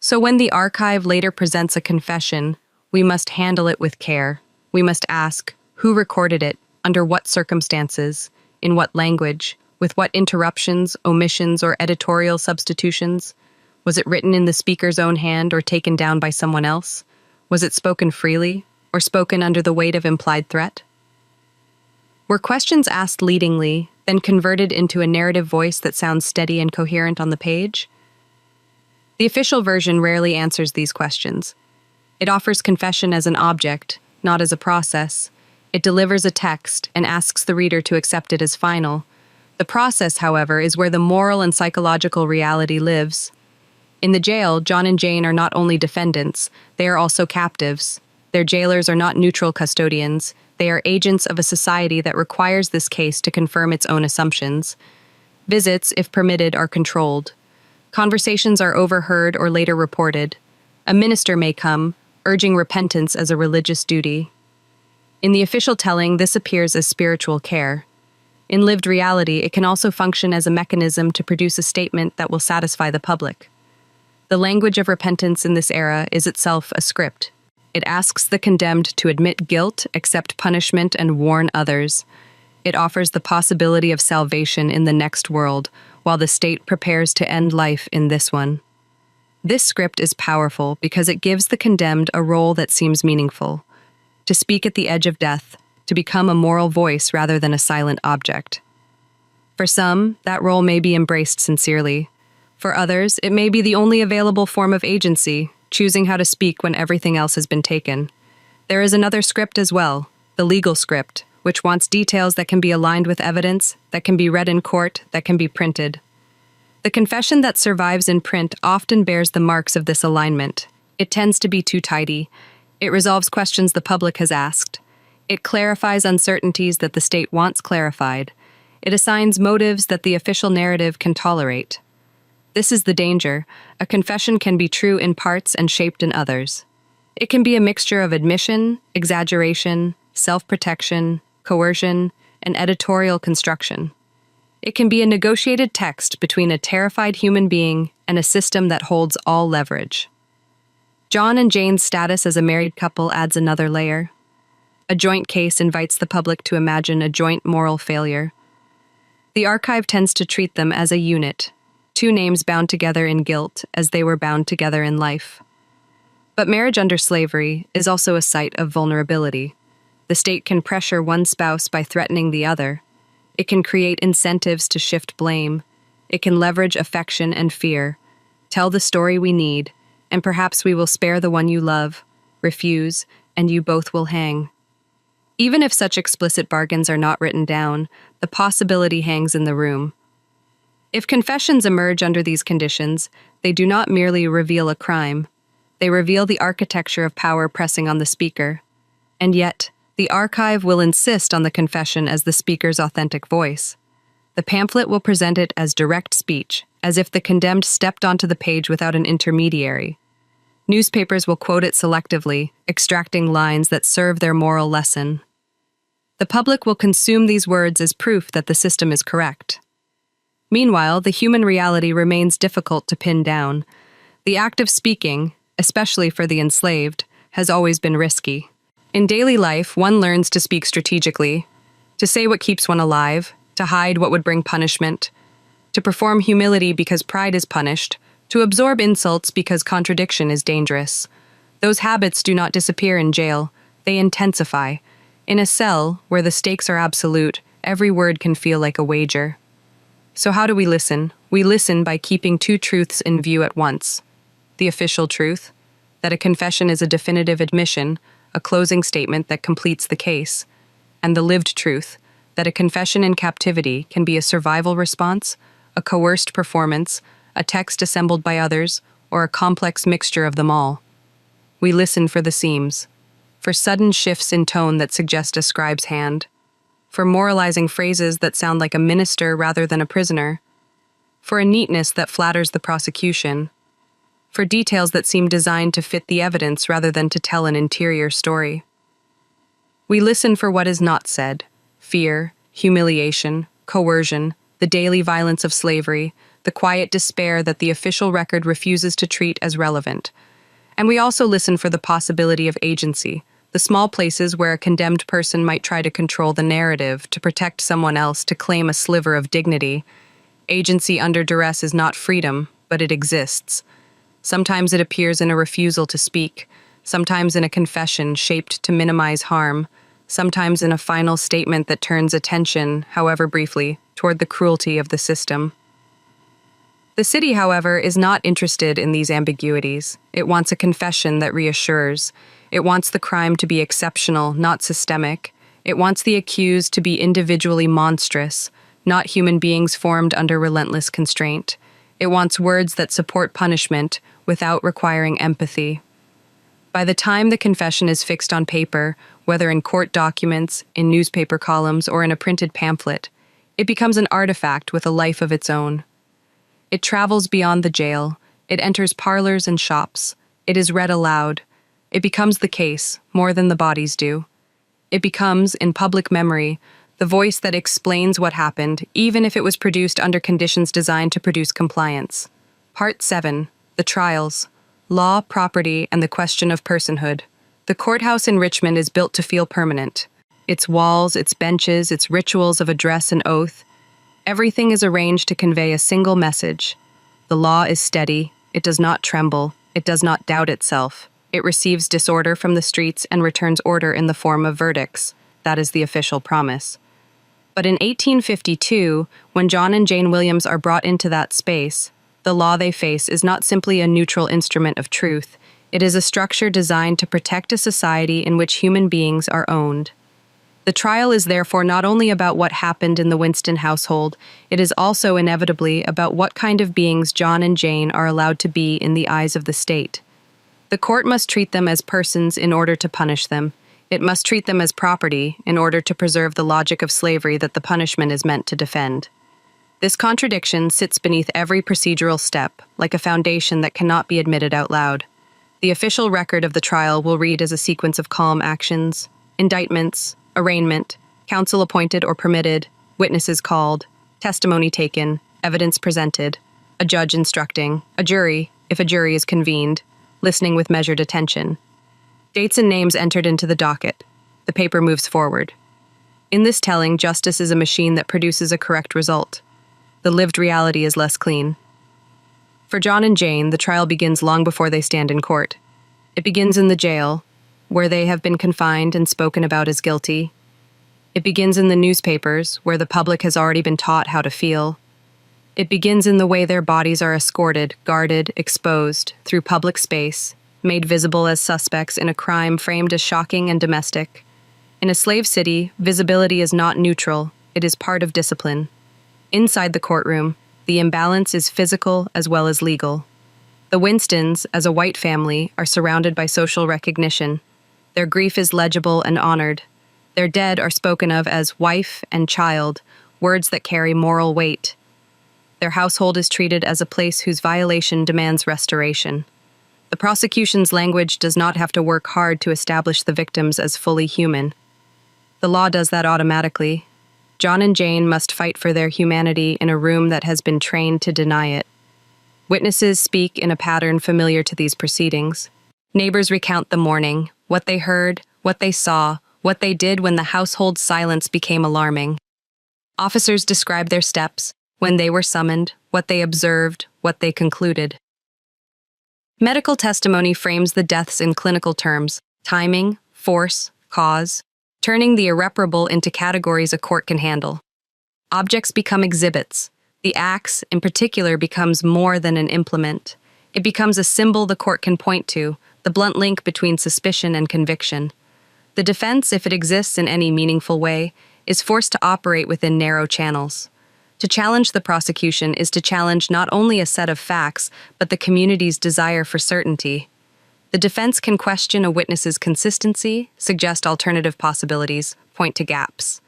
So when the archive later presents a confession, we must handle it with care. We must ask, who recorded it, under what circumstances, in what language, with what interruptions, omissions, or editorial substitutions? Was it written in the speaker's own hand or taken down by someone else? Was it spoken freely, or spoken under the weight of implied threat? Were questions asked leadingly, then converted into a narrative voice that sounds steady and coherent on the page? The official version rarely answers these questions. It offers confession as an object, not as a process. It delivers a text and asks the reader to accept it as final. The process, however, is where the moral and psychological reality lives. In the jail, John and Jane are not only defendants, they are also captives. Their jailers are not neutral custodians. They are agents of a society that requires this case to confirm its own assumptions. Visits, if permitted, are controlled. Conversations are overheard or later reported. A minister may come, urging repentance as a religious duty. In the official telling, this appears as spiritual care. In lived reality, it can also function as a mechanism to produce a statement that will satisfy the public. The language of repentance in this era is itself a script. It asks the condemned to admit guilt, accept punishment, and warn others. It offers the possibility of salvation in the next world, while the state prepares to end life in this one. This script is powerful because it gives the condemned a role that seems meaningful, to speak at the edge of death, to become a moral voice rather than a silent object. For some, that role may be embraced sincerely. For others, it may be the only available form of agency, choosing how to speak when everything else has been taken. There is another script as well, the legal script, which wants details that can be aligned with evidence, that can be read in court, that can be printed. The confession that survives in print often bears the marks of this alignment. It tends to be too tidy. It resolves questions the public has asked. It clarifies uncertainties that the state wants clarified. It assigns motives that the official narrative can tolerate. This is the danger. A confession can be true in parts and shaped in others. It can be a mixture of admission, exaggeration, self-protection, coercion, and editorial construction. It can be a negotiated text between a terrified human being and a system that holds all leverage. John and Jane's status as a married couple adds another layer. A joint case invites the public to imagine a joint moral failure. The archive tends to treat them as a unit, two names bound together in guilt as they were bound together in life. But marriage under slavery is also a site of vulnerability. The state can pressure one spouse by threatening the other. It can create incentives to shift blame. It can leverage affection and fear. Tell the story we need, and perhaps we will spare the one you love. Refuse, and you both will hang. Even if such explicit bargains are not written down, the possibility hangs in the room. If confessions emerge under these conditions, they do not merely reveal a crime. They reveal the architecture of power pressing on the speaker. And yet, the archive will insist on the confession as the speaker's authentic voice. The pamphlet will present it as direct speech, as if the condemned stepped onto the page without an intermediary. Newspapers will quote it selectively, extracting lines that serve their moral lesson. The public will consume these words as proof that the system is correct. Meanwhile, the human reality remains difficult to pin down. The act of speaking, especially for the enslaved, has always been risky. In daily life, one learns to speak strategically, to say what keeps one alive, to hide what would bring punishment, to perform humility because pride is punished, to absorb insults because contradiction is dangerous. Those habits do not disappear in jail, they intensify. In a cell, where the stakes are absolute, every word can feel like a wager. So how do we listen? We listen by keeping two truths in view at once. The official truth, that a confession is a definitive admission, a closing statement that completes the case, and the lived truth, that a confession in captivity can be a survival response, a coerced performance, a text assembled by others, or a complex mixture of them all. We listen for the seams, for sudden shifts in tone that suggest a scribe's hand, for moralizing phrases that sound like a minister rather than a prisoner, for a neatness that flatters the prosecution, for details that seem designed to fit the evidence rather than to tell an interior story. We listen for what is not said: fear, humiliation, coercion, the daily violence of slavery, the quiet despair that the official record refuses to treat as relevant. And we also listen for the possibility of agency, the small places where a condemned person might try to control the narrative, to protect someone else, to claim a sliver of dignity. Agency under duress is not freedom, but it exists. Sometimes it appears in a refusal to speak, sometimes in a confession shaped to minimize harm, sometimes in a final statement that turns attention, however briefly, toward the cruelty of the system. The city, however, is not interested in these ambiguities. It wants a confession that reassures. It wants the crime to be exceptional, not systemic. It wants the accused to be individually monstrous, not human beings formed under relentless constraint. It wants words that support punishment without requiring empathy. By the time the confession is fixed on paper, whether in court documents, in newspaper columns, or in a printed pamphlet, it becomes an artifact with a life of its own. It travels beyond the jail. It enters parlors and shops. It is read aloud. It becomes the case, more than the bodies do. It becomes, in public memory, the voice that explains what happened, even if it was produced under conditions designed to produce compliance. Part 7. The Trials. Law, Property, and the Question of Personhood. The courthouse in Richmond is built to feel permanent. Its walls, its benches, its rituals of address and oath, everything is arranged to convey a single message. The law is steady. It does not tremble. It does not doubt itself. It receives disorder from the streets and returns order in the form of verdicts. That is the official promise. But in 1852, when John and Jane Williams are brought into that space, the law they face is not simply a neutral instrument of truth. It is a structure designed to protect a society in which human beings are owned. The trial is therefore not only about what happened in the Winston household, it is also inevitably about what kind of beings John and Jane are allowed to be in the eyes of the state. The court must treat them as persons in order to punish them. It must treat them as property in order to preserve the logic of slavery that the punishment is meant to defend. This contradiction sits beneath every procedural step, like a foundation that cannot be admitted out loud. The official record of the trial will read as a sequence of calm actions: indictments, arraignment, counsel appointed or permitted, witnesses called, testimony taken, evidence presented, a judge instructing, a jury, if a jury is convened, listening with measured attention. Dates and names entered into the docket. The paper moves forward. In this telling, justice is a machine that produces a correct result. The lived reality is less clean. For John and Jane, the trial begins long before they stand in court. It begins in the jail, where they have been confined and spoken about as guilty. It begins in the newspapers, where the public has already been taught how to feel. It begins in the way their bodies are escorted, guarded, exposed, through public space, made visible as suspects in a crime framed as shocking and domestic. In a slave city, visibility is not neutral, it is part of discipline. Inside the courtroom, the imbalance is physical as well as legal. The Winstons, as a white family, are surrounded by social recognition. Their grief is legible and honored. Their dead are spoken of as wife and child, words that carry moral weight. Their household is treated as a place whose violation demands restoration. The prosecution's language does not have to work hard to establish the victims as fully human. The law does that automatically. John and Jane must fight for their humanity in a room that has been trained to deny it. Witnesses speak in a pattern familiar to these proceedings. Neighbors recount the morning, what they heard, what they saw, what they did when the household silence became alarming. Officers describe their steps, when they were summoned, what they observed, what they concluded. Medical testimony frames the deaths in clinical terms: timing, force, cause, turning the irreparable into categories a court can handle. Objects become exhibits. The axe, in particular, becomes more than an implement. It becomes a symbol the court can point to, the blunt link between suspicion and conviction. The defense, if it exists in any meaningful way, is forced to operate within narrow channels. To challenge the prosecution is to challenge not only a set of facts, but the community's desire for certainty. The defense can question a witness's consistency, suggest alternative possibilities, point to gaps.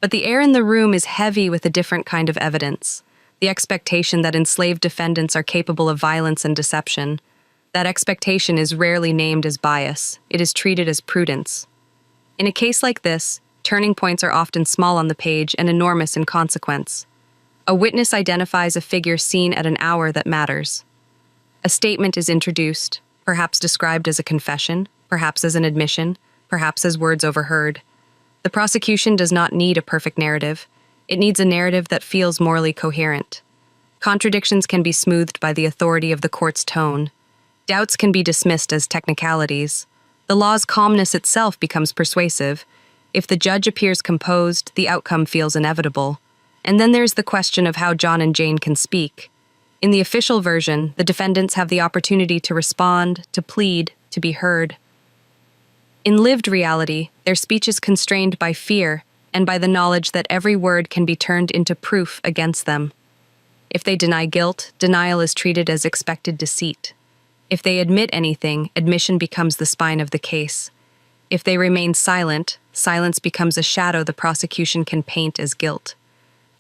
But the air in the room is heavy with a different kind of evidence. The expectation that enslaved defendants are capable of violence and deception. That expectation is rarely named as bias. It is treated as prudence. In a case like this, turning points are often small on the page and enormous in consequence. A witness identifies a figure seen at an hour that matters. A statement is introduced, perhaps described as a confession, perhaps as an admission, perhaps as words overheard. The prosecution does not need a perfect narrative. It needs a narrative that feels morally coherent. Contradictions can be smoothed by the authority of the court's tone. Doubts can be dismissed as technicalities. The law's calmness itself becomes persuasive. If the judge appears composed, the outcome feels inevitable. And then there's the question of how John and Jane can speak. In the official version, the defendants have the opportunity to respond, to plead, to be heard. In lived reality, their speech is constrained by fear and by the knowledge that every word can be turned into proof against them. If they deny guilt, denial is treated as expected deceit. If they admit anything, admission becomes the spine of the case. If they remain silent, silence becomes a shadow the prosecution can paint as guilt.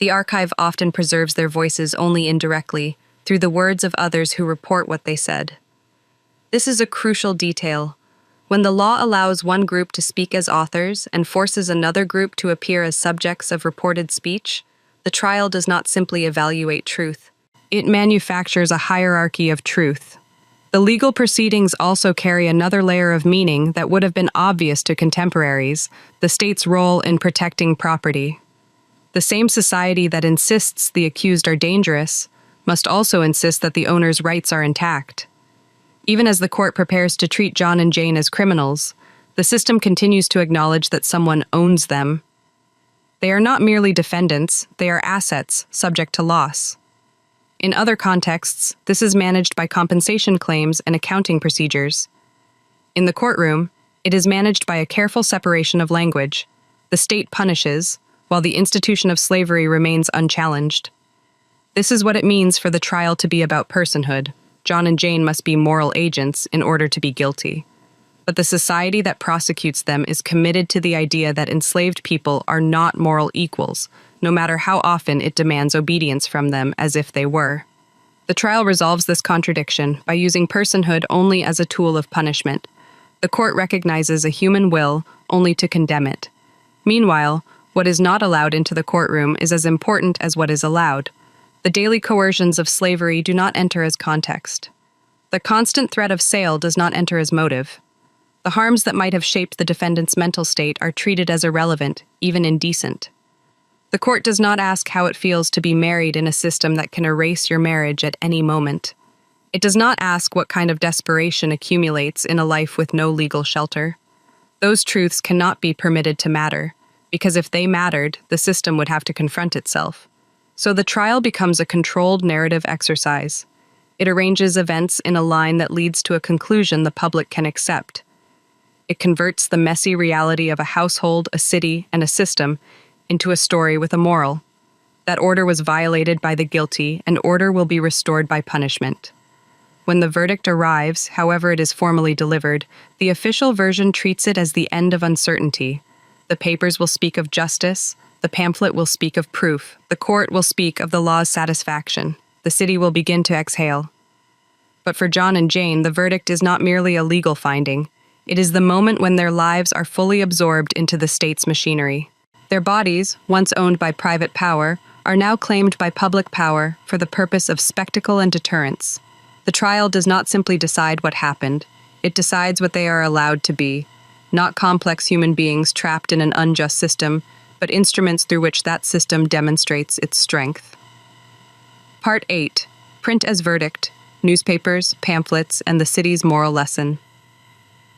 The archive often preserves their voices only indirectly, through the words of others who report what they said. This is a crucial detail. When the law allows one group to speak as authors and forces another group to appear as subjects of reported speech, the trial does not simply evaluate truth. It manufactures a hierarchy of truth. The legal proceedings also carry another layer of meaning that would have been obvious to contemporaries: the state's role in protecting property. The same society that insists the accused are dangerous must also insist that the owner's rights are intact. Even as the court prepares to treat John and Jane as criminals, the system continues to acknowledge that someone owns them. They are not merely defendants, they are assets subject to loss. In other contexts, this is managed by compensation claims and accounting procedures. In the courtroom, it is managed by a careful separation of language. The state punishes, while the institution of slavery remains unchallenged. This is what it means for the trial to be about personhood. John and Jane must be moral agents in order to be guilty. But the society that prosecutes them is committed to the idea that enslaved people are not moral equals, no matter how often it demands obedience from them as if they were. The trial resolves this contradiction by using personhood only as a tool of punishment. The court recognizes a human will only to condemn it. Meanwhile, what is not allowed into the courtroom is as important as what is allowed. The daily coercions of slavery do not enter as context. The constant threat of sale does not enter as motive. The harms that might have shaped the defendant's mental state are treated as irrelevant, even indecent. The court does not ask how it feels to be married in a system that can erase your marriage at any moment. It does not ask what kind of desperation accumulates in a life with no legal shelter. Those truths cannot be permitted to matter, because if they mattered, the system would have to confront itself. So the trial becomes a controlled narrative exercise. It arranges events in a line that leads to a conclusion the public can accept. It converts the messy reality of a household, a city, and a system into a story with a moral. That order was violated by the guilty, and order will be restored by punishment. When the verdict arrives, however it is formally delivered, the official version treats it as the end of uncertainty. The papers will speak of justice, The pamphlet will speak of proof. The court will speak of the law's satisfaction. The city will begin to exhale. But for John and Jane, the verdict is not merely a legal finding. It is the moment when their lives are fully absorbed into the state's machinery. Their bodies, once owned by private power, are now claimed by public power for the purpose of spectacle and deterrence. The trial does not simply decide what happened. It decides what they are allowed to be, not complex human beings trapped in an unjust system, but instruments through which that system demonstrates its strength. Part 8. Print as verdict, newspapers, pamphlets, and the city's moral lesson.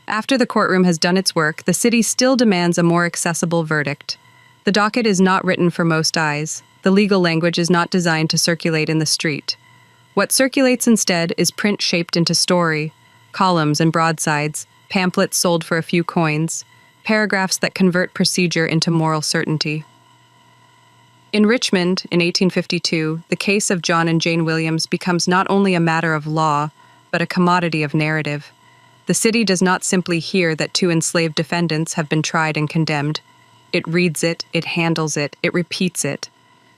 After the courtroom has done its work, the city still demands a more accessible verdict. The docket is not written for most eyes. The legal language is not designed to circulate in the street. What circulates instead is print shaped into story, columns and broadsides, pamphlets sold for a few coins, paragraphs that convert procedure into moral certainty. In Richmond, in 1852, the case of John and Jane Williams becomes not only a matter of law, but a commodity of narrative. The city does not simply hear that two enslaved defendants have been tried and condemned. It reads it, it handles it, it repeats it.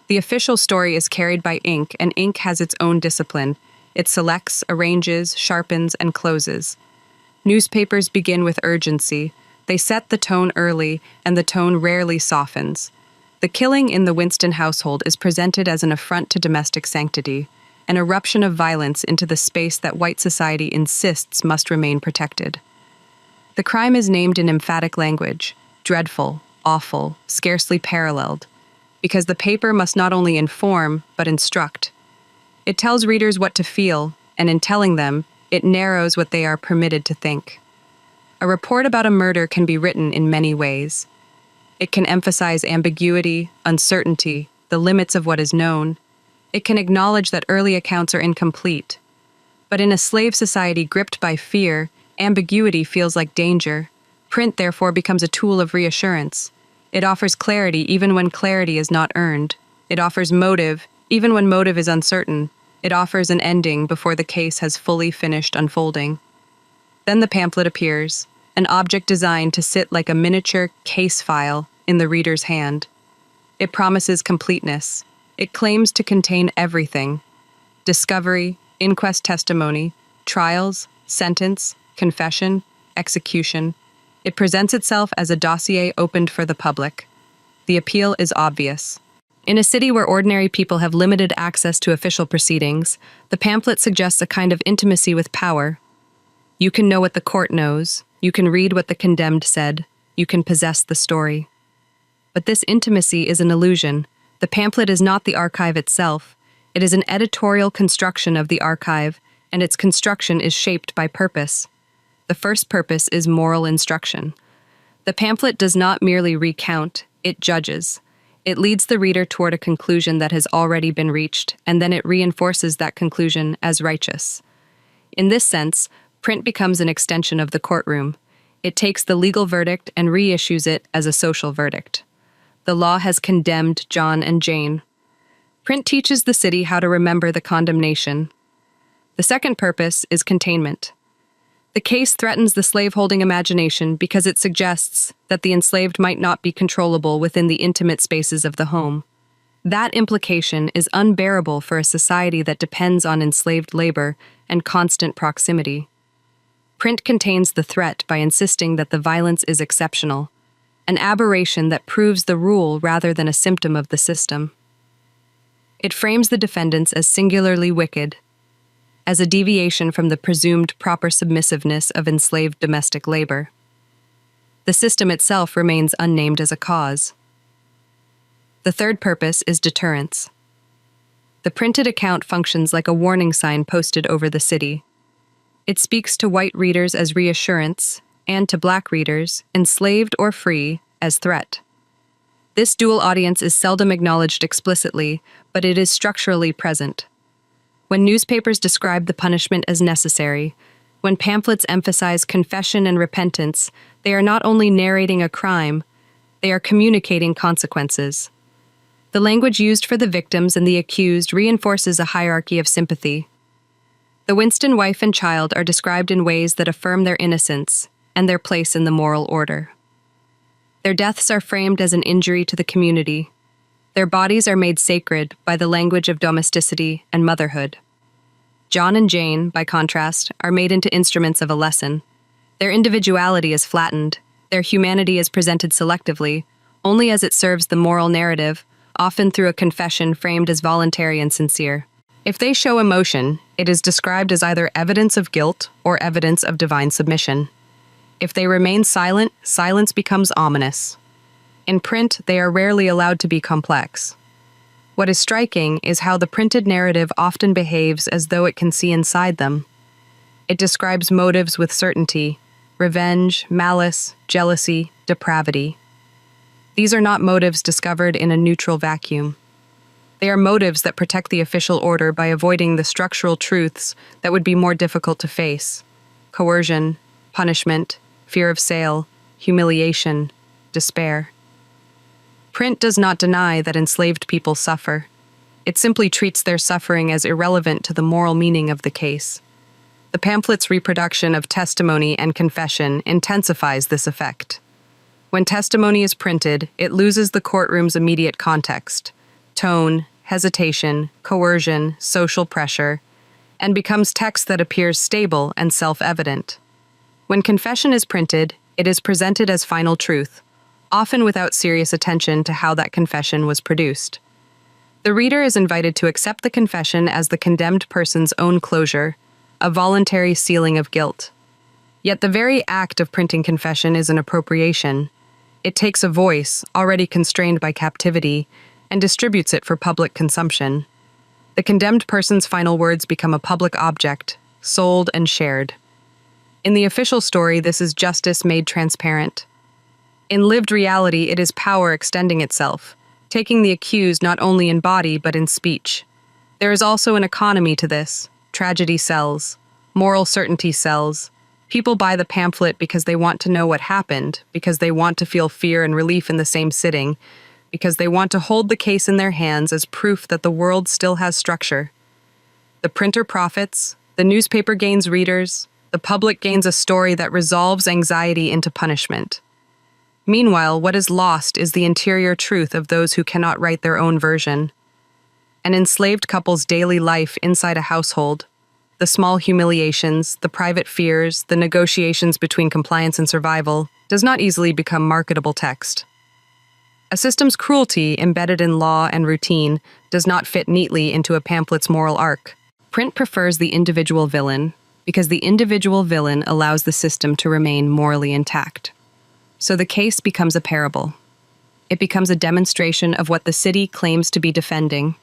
The official story is carried by ink, and ink has its own discipline. It selects, arranges, sharpens, and closes. Newspapers begin with urgency. They set the tone early, and the tone rarely softens. The killing in the Winston household is presented as an affront to domestic sanctity, an eruption of violence into the space that white society insists must remain protected. The crime is named in emphatic language, dreadful, awful, scarcely paralleled, because the paper must not only inform, but instruct. It tells readers what to feel, and in telling them, it narrows what they are permitted to think. A report about a murder can be written in many ways. It can emphasize ambiguity, uncertainty, the limits of what is known. It can acknowledge that early accounts are incomplete. But in a slave society gripped by fear, ambiguity feels like danger. Print, therefore, becomes a tool of reassurance. It offers clarity even when clarity is not earned. It offers motive even when motive is uncertain. It offers an ending before the case has fully finished unfolding. Then the pamphlet appears, an object designed to sit like a miniature case file in the reader's hand. It promises completeness. It claims to contain everything: discovery, inquest testimony, trials, sentence, confession, execution. It presents itself as a dossier opened for the public. The appeal is obvious. In a city where ordinary people have limited access to official proceedings, the pamphlet suggests a kind of intimacy with power. You can know what the court knows. You can read what the condemned said. You can possess the story. But this intimacy is an illusion. The pamphlet is not the archive itself. It is an editorial construction of the archive, and its construction is shaped by purpose. The first purpose is moral instruction. The pamphlet does not merely recount, it judges. It leads the reader toward a conclusion that has already been reached, and then it reinforces that conclusion as righteous. In this sense, print becomes an extension of the courtroom. It takes the legal verdict and reissues it as a social verdict. The law has condemned John and Jane. Print teaches the city how to remember the condemnation. The second purpose is containment. The case threatens the slaveholding imagination because it suggests that the enslaved might not be controllable within the intimate spaces of the home. That implication is unbearable for a society that depends on enslaved labor and constant proximity. Print contains the threat by insisting that the violence is exceptional, an aberration that proves the rule rather than a symptom of the system. It frames the defendants as singularly wicked, as a deviation from the presumed proper submissiveness of enslaved domestic labor. The system itself remains unnamed as a cause. The third purpose is deterrence. The printed account functions like a warning sign posted over the city. It speaks to white readers as reassurance, and to black readers, enslaved or free, as threat. This dual audience is seldom acknowledged explicitly, but it is structurally present. When newspapers describe the punishment as necessary, when pamphlets emphasize confession and repentance, they are not only narrating a crime, they are communicating consequences. The language used for the victims and the accused reinforces a hierarchy of sympathy. The Winston wife and child are described in ways that affirm their innocence and their place in the moral order. Their deaths are framed as an injury to the community, Their bodies are made sacred by the language of domesticity and motherhood. John and Jane, by contrast, are made into instruments of a lesson. Their individuality is flattened, their humanity is presented selectively, only as it serves the moral narrative, often through a confession framed as voluntary and sincere. If they show emotion, it is described as either evidence of guilt or evidence of divine submission. If they remain silent, silence becomes ominous. In print, they are rarely allowed to be complex. What is striking is how the printed narrative often behaves as though it can see inside them. It describes motives with certainty: revenge, malice, jealousy, depravity. These are not motives discovered in a neutral vacuum. They are motives that protect the official order by avoiding the structural truths that would be more difficult to face: coercion, punishment, fear of sale, humiliation, despair. Print does not deny that enslaved people suffer. It simply treats their suffering as irrelevant to the moral meaning of the case. The pamphlet's reproduction of testimony and confession intensifies this effect. When testimony is printed, it loses the courtroom's immediate context: tone, hesitation, coercion, social pressure, and becomes text that appears stable and self-evident. When confession is printed, it is presented as final truth, often without serious attention to how that confession was produced. The reader is invited to accept the confession as the condemned person's own closure, a voluntary sealing of guilt. Yet the very act of printing confession is an appropriation. It takes a voice, already constrained by captivity, and distributes it for public consumption. The condemned person's final words become a public object, sold and shared. In the official story, this is justice made transparent. In lived reality, it is power extending itself, taking the accused not only in body but in speech. There is also an economy to this. Tragedy sells. Moral certainty sells. People buy the pamphlet because they want to know what happened, because they want to feel fear and relief in the same sitting, because they want to hold the case in their hands as proof that the world still has structure. The printer profits, the newspaper gains readers, the public gains a story that resolves anxiety into punishment. Meanwhile, what is lost is the interior truth of those who cannot write their own version. An enslaved couple's daily life inside a household, the small humiliations, the private fears, the negotiations between compliance and survival, does not easily become marketable text. A system's cruelty, embedded in law and routine, does not fit neatly into a pamphlet's moral arc. Print prefers the individual villain, because the individual villain allows the system to remain morally intact. So the case becomes a parable. It becomes a demonstration of what the city claims to be defending: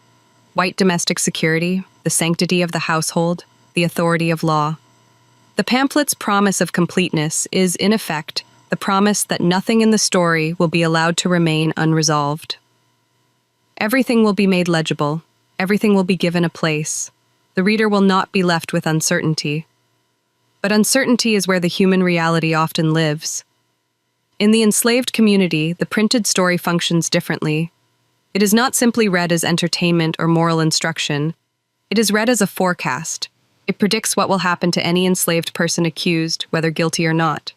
white domestic security, the sanctity of the household, the authority of law. The pamphlet's promise of completeness is, in effect, the promise that nothing in the story will be allowed to remain unresolved. Everything will be made legible. Everything will be given a place. The reader will not be left with uncertainty. But uncertainty is where the human reality often lives. In the enslaved community, the printed story functions differently. It is not simply read as entertainment or moral instruction. It is read as a forecast. It predicts what will happen to any enslaved person accused, whether guilty or not.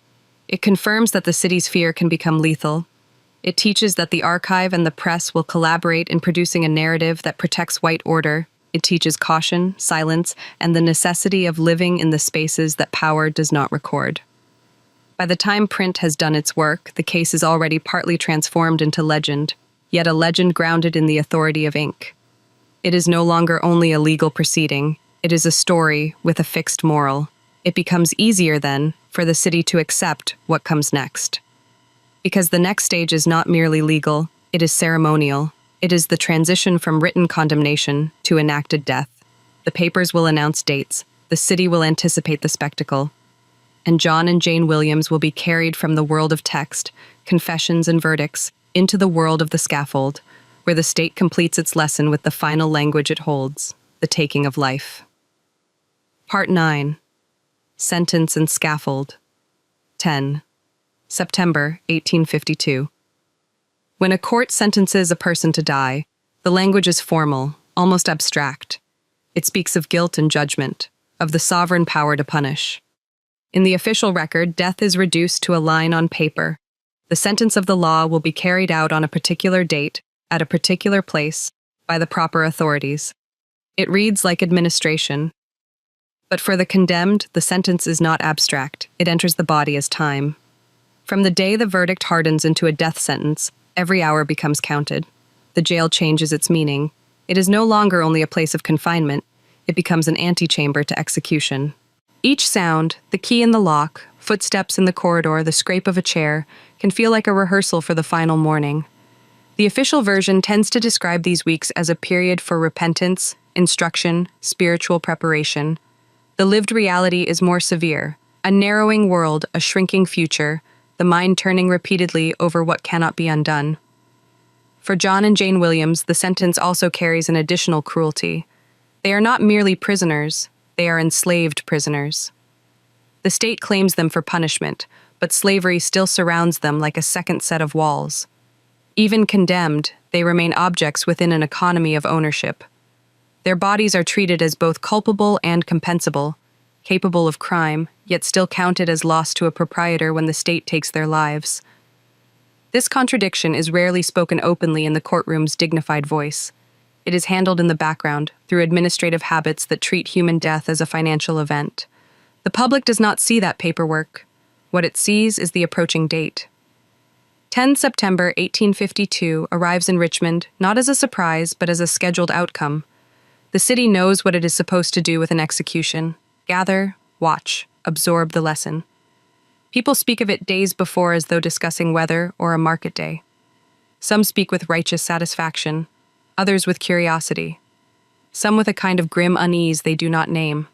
It confirms that the city's fear can become lethal. It teaches that the archive and the press will collaborate in producing a narrative that protects white order. It teaches caution, silence, and the necessity of living in the spaces that power does not record. By the time print has done its work, the case is already partly transformed into legend, yet a legend grounded in the authority of ink. It is no longer only a legal proceeding. It is a story with a fixed moral. It becomes easier, then, for the city to accept what comes next. Because the next stage is not merely legal, it is ceremonial. It is the transition from written condemnation to enacted death. The papers will announce dates. The city will anticipate the spectacle. And John and Jane Williams will be carried from the world of text, confessions, and verdicts into the world of the scaffold, where the state completes its lesson with the final language it holds: the taking of life. Part 9. Sentence and Scaffold. 10. September 1852. When a court sentences a person to die, the language is formal, almost abstract. It speaks of guilt and judgment, of the sovereign power to punish. In the official record, death is reduced to a line on paper. The sentence of the law will be carried out on a particular date, at a particular place by the proper authorities. It reads like administration. But for the condemned, the sentence is not abstract. It enters the body as time. From the day the verdict hardens into a death sentence, every hour becomes counted. The jail changes its meaning. It is no longer only a place of confinement. It becomes an antechamber to execution. Each sound, the key in the lock, footsteps in the corridor, the scrape of a chair, can feel like a rehearsal for the final morning. The official version tends to describe these weeks as a period for repentance, instruction, spiritual preparation. The lived reality is more severe. A narrowing world, a shrinking future, the mind turning repeatedly over what cannot be undone. For John and Jane Williams, the sentence also carries an additional cruelty. They are not merely prisoners, they are enslaved prisoners. The state claims them for punishment, but slavery still surrounds them like a second set of walls. Even condemned, they remain objects within an economy of ownership. Their bodies are treated as both culpable and compensable, capable of crime, yet still counted as loss to a proprietor when the state takes their lives. This contradiction is rarely spoken openly in the courtroom's dignified voice. It is handled in the background, through administrative habits that treat human death as a financial event. The public does not see that paperwork. What it sees is the approaching date. 10 September 1852 arrives in Richmond not as a surprise but as a scheduled outcome. The city knows what it is supposed to do with an execution: gather, watch, absorb the lesson. People speak of it days before as though discussing weather or a market day. Some speak with righteous satisfaction, others with curiosity, some with a kind of grim unease they do not name.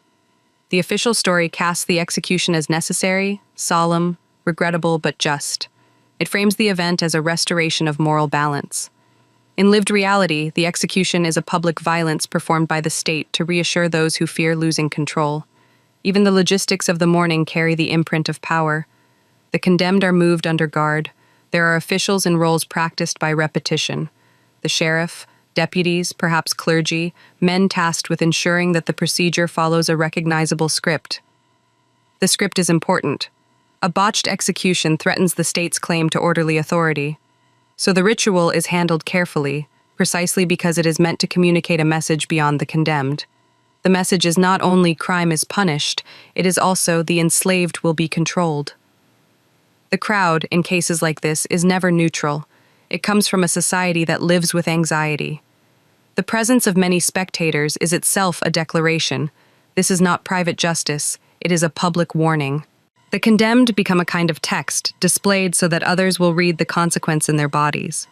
The official story casts the execution as necessary, solemn, regrettable, but just. It frames the event as a restoration of moral balance. In lived reality, the execution is a public violence performed by the state to reassure those who fear losing control. Even the logistics of the morning carry the imprint of power. The condemned are moved under guard. There are officials in roles practiced by repetition. The sheriff, deputies, perhaps clergy, men tasked with ensuring that the procedure follows a recognizable script. The script is important. A botched execution threatens the state's claim to orderly authority. So the ritual is handled carefully, precisely because it is meant to communicate a message beyond the condemned. The message is not only crime is punished, it is also the enslaved will be controlled. The crowd, in cases like this, is never neutral. It comes from a society that lives with anxiety. The presence of many spectators is itself a declaration. This is not private justice, it is a public warning. The condemned become a kind of text, displayed so that others will read the consequence in their bodies.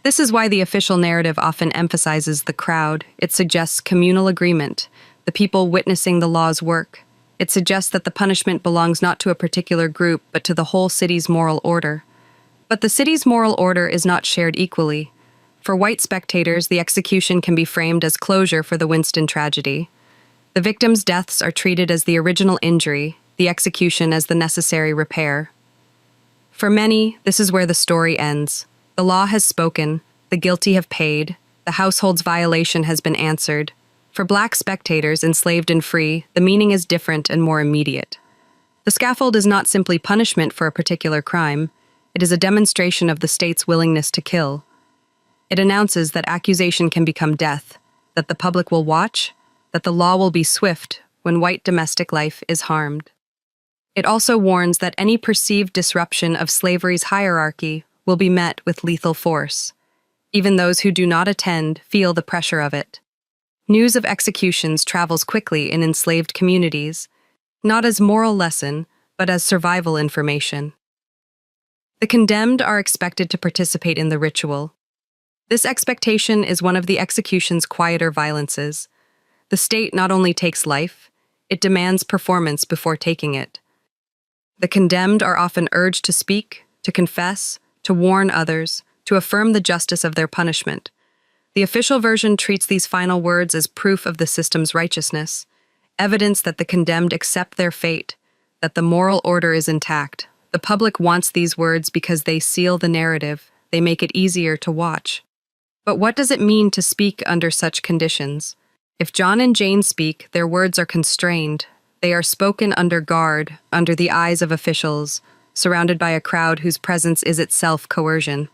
This is why the official narrative often emphasizes the crowd. It suggests communal agreement, the people witnessing the law's work. It suggests that the punishment belongs not to a particular group, but to the whole city's moral order. But the city's moral order is not shared equally. For white spectators, the execution can be framed as closure for the Winston tragedy. The victims' deaths are treated as the original injury, the execution as the necessary repair. For many, this is where the story ends. The law has spoken, the guilty have paid, the household's violation has been answered. For black spectators, enslaved and free, the meaning is different and more immediate. The scaffold is not simply punishment for a particular crime, it is a demonstration of the state's willingness to kill. It announces that accusation can become death, that the public will watch, that the law will be swift when white domestic life is harmed. It also warns that any perceived disruption of slavery's hierarchy will be met with lethal force. Even those who do not attend feel the pressure of it. News of executions travels quickly in enslaved communities, not as moral lesson, but as survival information. The condemned are expected to participate in the ritual. This expectation is one of the execution's quieter violences. The state not only takes life, it demands performance before taking it. The condemned are often urged to speak, to confess, to warn others, to affirm the justice of their punishment. The official version treats these final words as proof of the system's righteousness, evidence that the condemned accept their fate, that the moral order is intact. The public wants these words because they seal the narrative, they make it easier to watch. But what does it mean to speak under such conditions? If John and Jane speak, their words are constrained. They are spoken under guard, under the eyes of officials, surrounded by a crowd whose presence is itself coercion.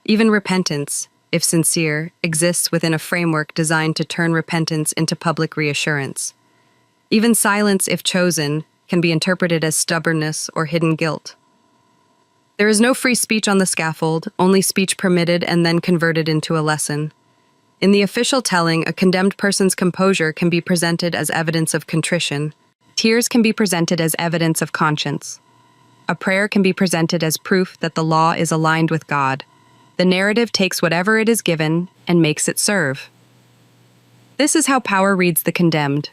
Even repentance, if sincere, exists within a framework designed to turn repentance into public reassurance. Even silence, if chosen, can be interpreted as stubbornness or hidden guilt. There is no free speech on the scaffold, only speech permitted and then converted into a lesson. In the official telling, a condemned person's composure can be presented as evidence of contrition. Tears can be presented as evidence of conscience. A prayer can be presented as proof that the law is aligned with God. The narrative takes whatever it is given and makes it serve. This is how power reads the condemned,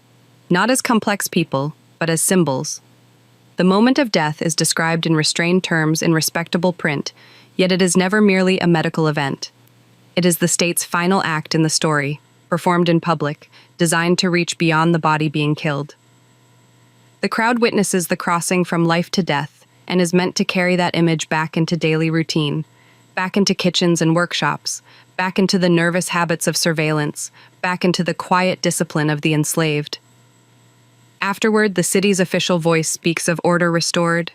not as complex people, but as symbols. The moment of death is described in restrained terms in respectable print, yet it is never merely a medical event. It is the state's final act in the story, performed in public, designed to reach beyond the body being killed. The crowd witnesses the crossing from life to death and is meant to carry that image back into daily routine, back into kitchens and workshops, back into the nervous habits of surveillance, back into the quiet discipline of the enslaved. Afterward, the city's official voice speaks of order restored.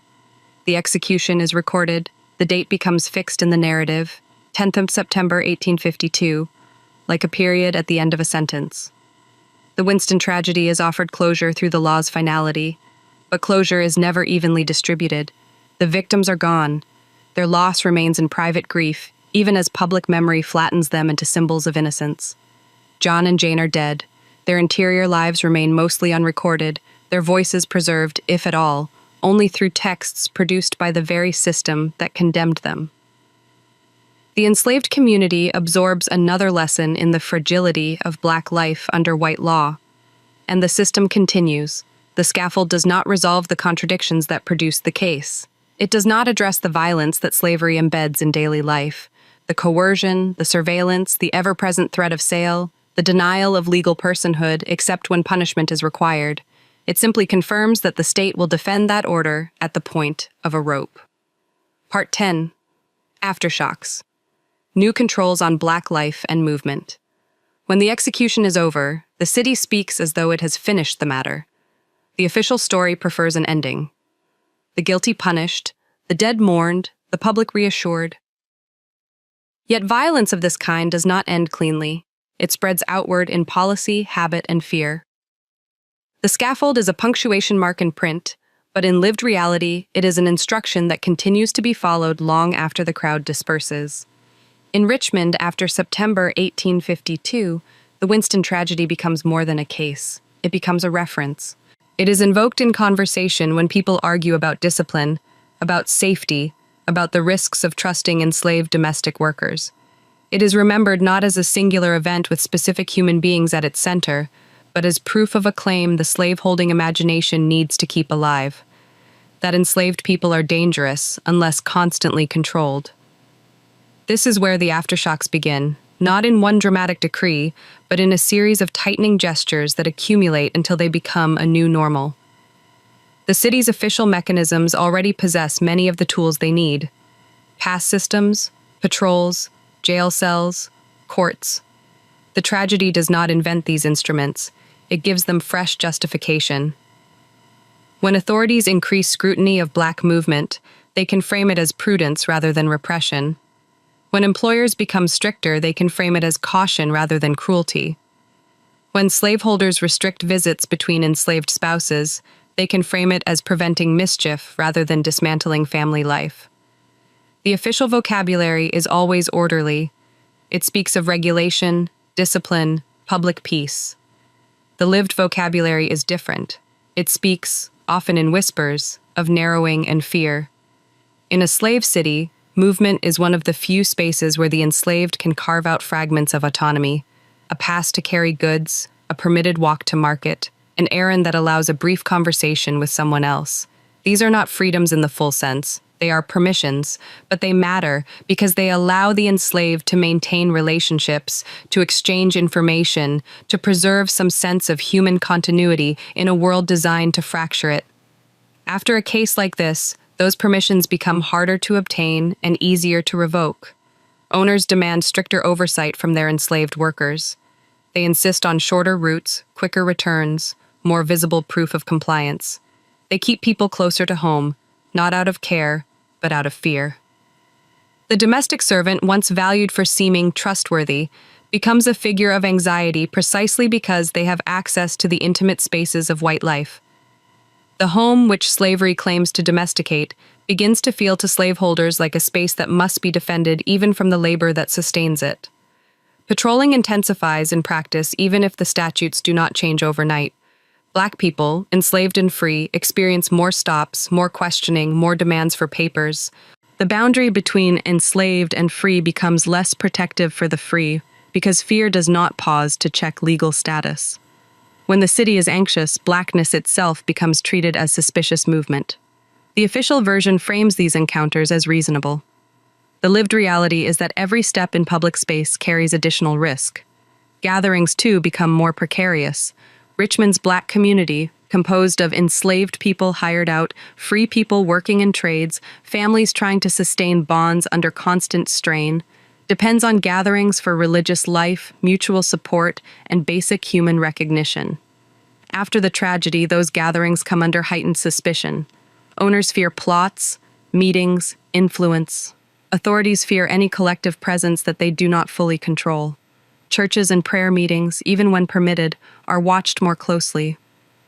The execution is recorded. The date becomes fixed in the narrative, 10th of September 1852, like a period at the end of a sentence. The Winston tragedy is offered closure through the law's finality, but closure is never evenly distributed. The victims are gone. Their loss remains in private grief, even as public memory flattens them into symbols of innocence. John and Jane are dead. Their interior lives remain mostly unrecorded, their voices preserved, if at all, only through texts produced by the very system that condemned them. The enslaved community absorbs another lesson in the fragility of Black life under white law. And the system continues. The scaffold does not resolve the contradictions that produce the case. It does not address the violence that slavery embeds in daily life, the coercion, the surveillance, the ever-present threat of sale, the denial of legal personhood except when punishment is required. It simply confirms that the state will defend that order at the point of a rope. Part 10. Aftershocks. New controls on Black life and movement. When the execution is over, the city speaks as though it has finished the matter. The official story prefers an ending. The guilty punished, the dead mourned, the public reassured. Yet violence of this kind does not end cleanly. It spreads outward in policy, habit, and fear. The scaffold is a punctuation mark in print, but in lived reality, it is an instruction that continues to be followed long after the crowd disperses. In Richmond, after September 1852, the Winston tragedy becomes more than a case. It becomes a reference. It is invoked in conversation when people argue about discipline, about safety, about the risks of trusting enslaved domestic workers. It is remembered not as a singular event with specific human beings at its center, but as proof of a claim the slave-holding imagination needs to keep alive. That enslaved people are dangerous unless constantly controlled. This is where the aftershocks begin, not in one dramatic decree, but in a series of tightening gestures that accumulate until they become a new normal. The city's official mechanisms already possess many of the tools they need: pass systems, patrols, jail cells, courts. The tragedy does not invent these instruments. It gives them fresh justification. When authorities increase scrutiny of Black movement, they can frame it as prudence rather than repression. When employers become stricter, they can frame it as caution rather than cruelty. When slaveholders restrict visits between enslaved spouses, they can frame it as preventing mischief rather than dismantling family life. The official vocabulary is always orderly. It speaks of regulation, discipline, public peace. The lived vocabulary is different. It speaks, often in whispers, of narrowing and fear. In a slave city, movement is one of the few spaces where the enslaved can carve out fragments of autonomy: a pass to carry goods, a permitted walk to market, an errand that allows a brief conversation with someone else. These are not freedoms in the full sense. They are permissions, but they matter because they allow the enslaved to maintain relationships, to exchange information, to preserve some sense of human continuity in a world designed to fracture it. After a case like this, those permissions become harder to obtain and easier to revoke. Owners demand stricter oversight from their enslaved workers. They insist on shorter routes, quicker returns, more visible proof of compliance. They keep people closer to home, not out of care, but out of fear. The domestic servant, once valued for seeming trustworthy, becomes a figure of anxiety precisely because they have access to the intimate spaces of white life. The home, which slavery claims to domesticate, begins to feel to slaveholders like a space that must be defended even from the labor that sustains it. Patrolling intensifies in practice even if the statutes do not change overnight. Black people, enslaved and free, experience more stops, more questioning, more demands for papers. The boundary between enslaved and free becomes less protective for the free because fear does not pause to check legal status. When the city is anxious, blackness itself becomes treated as suspicious movement. The official version frames these encounters as reasonable. The lived reality is that every step in public space carries additional risk. Gatherings, too, become more precarious. Richmond's black community, composed of enslaved people hired out, free people working in trades, families trying to sustain bonds under constant strain, depends on gatherings for religious life, mutual support, and basic human recognition. After the tragedy, those gatherings come under heightened suspicion. Owners fear plots, meetings, influence. Authorities fear any collective presence that they do not fully control. Churches and prayer meetings, even when permitted, are watched more closely.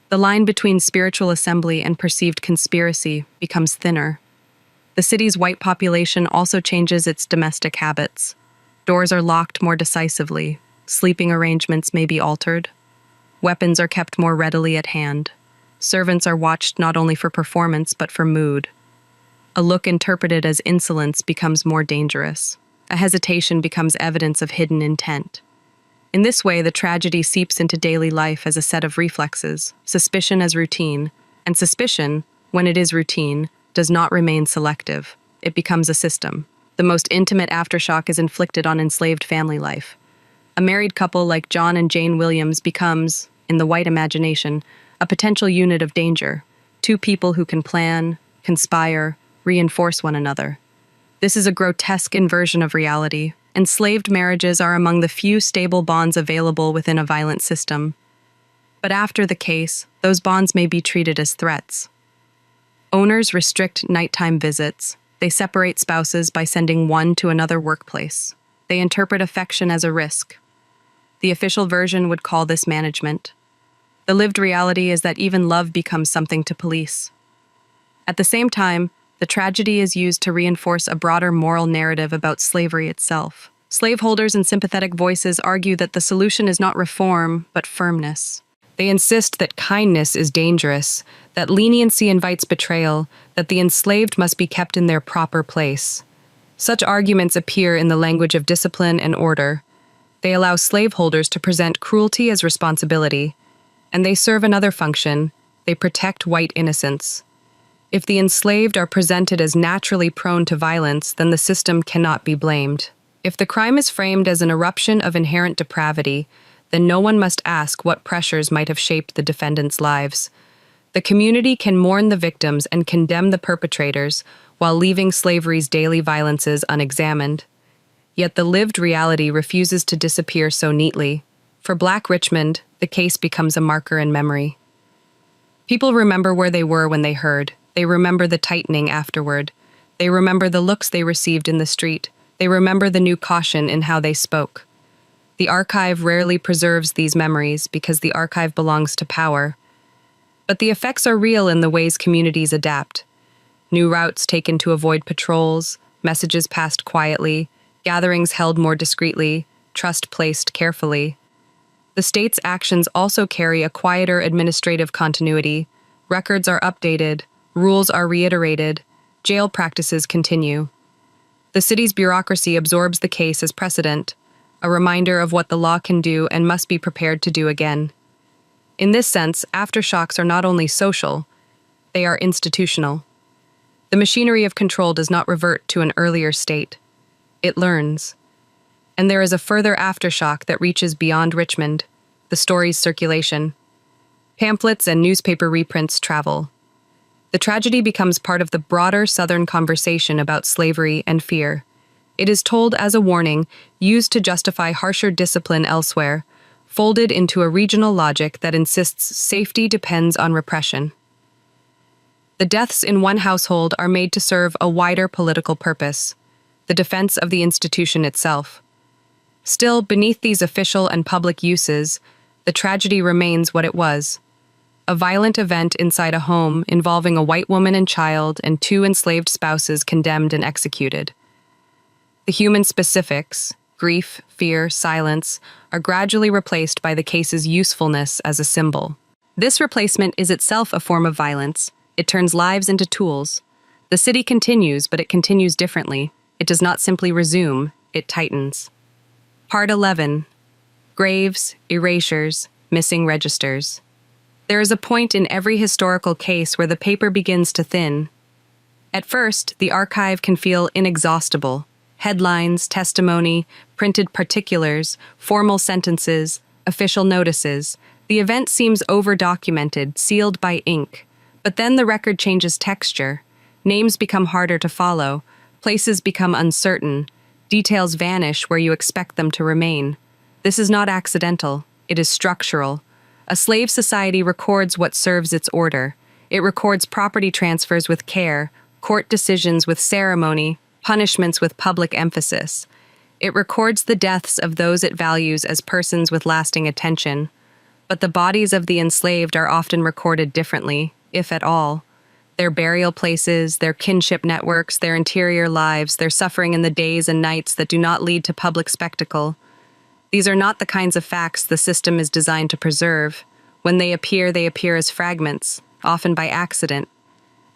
The line between spiritual assembly and perceived conspiracy becomes thinner. The city's white population also changes its domestic habits. Doors are locked more decisively. Sleeping arrangements may be altered. Weapons are kept more readily at hand. Servants are watched not only for performance but for mood. A look interpreted as insolence becomes more dangerous. A hesitation becomes evidence of hidden intent. In this way, the tragedy seeps into daily life as a set of reflexes, suspicion as routine, and suspicion, when it is routine, does not remain selective. It becomes a system. The most intimate aftershock is inflicted on enslaved family life. A married couple like John and Jane Williams becomes, in the white imagination, a potential unit of danger, two people who can plan, conspire, reinforce one another. This is a grotesque inversion of reality. Enslaved marriages are among the few stable bonds available within a violent system. But after the case, those bonds may be treated as threats. Owners restrict nighttime visits. They separate spouses by sending one to another workplace. They interpret affection as a risk. The official version would call this management. The lived reality is that even love becomes something to police. At the same time, the tragedy is used to reinforce a broader moral narrative about slavery itself. Slaveholders and sympathetic voices argue that the solution is not reform, but firmness. They insist that kindness is dangerous, that leniency invites betrayal, that the enslaved must be kept in their proper place. Such arguments appear in the language of discipline and order. They allow slaveholders to present cruelty as responsibility, and they serve another function: they protect white innocence. If the enslaved are presented as naturally prone to violence, then the system cannot be blamed. If the crime is framed as an eruption of inherent depravity, then no one must ask what pressures might have shaped the defendants' lives. The community can mourn the victims and condemn the perpetrators while leaving slavery's daily violences unexamined. Yet the lived reality refuses to disappear so neatly. For Black Richmond, the case becomes a marker in memory. People remember where they were when they heard. They remember the tightening afterward. They remember the looks they received in the street. They remember the new caution in how they spoke. The archive rarely preserves these memories because the archive belongs to power. But the effects are real in the ways communities adapt. New routes taken to avoid patrols, messages passed quietly, gatherings held more discreetly, trust placed carefully. The state's actions also carry a quieter administrative continuity. Records are updated, rules are reiterated, jail practices continue. The city's bureaucracy absorbs the case as precedent, a reminder of what the law can do and must be prepared to do again. In this sense, aftershocks are not only social, they are institutional. The machinery of control does not revert to an earlier state. It learns. And there is a further aftershock that reaches beyond Richmond, the story's circulation. Pamphlets and newspaper reprints travel. The tragedy becomes part of the broader Southern conversation about slavery and fear. It is told as a warning, used to justify harsher discipline elsewhere, folded into a regional logic that insists safety depends on repression. The deaths in one household are made to serve a wider political purpose. the defense of the institution itself. Still, beneath these official and public uses, the tragedy remains what it was: a violent event inside a home involving a white woman and child and two enslaved spouses condemned and executed. The human specifics, grief, fear, silence, are gradually replaced by the case's usefulness as a symbol. This replacement is itself a form of violence. It turns lives into tools. The city continues, but it continues differently. It does not simply resume, it tightens. Part 11. Graves, erasures, missing registers. There is a point in every historical case where the paper begins to thin. At first, the archive can feel inexhaustible. Headlines, testimony, printed particulars, formal sentences, official notices. The event seems over-documented, sealed by ink. But then the record changes texture. Names become harder to follow. Places become uncertain. Details vanish where you expect them to remain. This is not accidental. It is structural. A slave society records what serves its order. It records property transfers with care, court decisions with ceremony, punishments with public emphasis. It records the deaths of those it values as persons with lasting attention. But the bodies of the enslaved are often recorded differently, if at all. Their burial places, their kinship networks, their interior lives, their suffering in the days and nights that do not lead to public spectacle. These are not the kinds of facts the system is designed to preserve. When they appear as fragments, often by accident.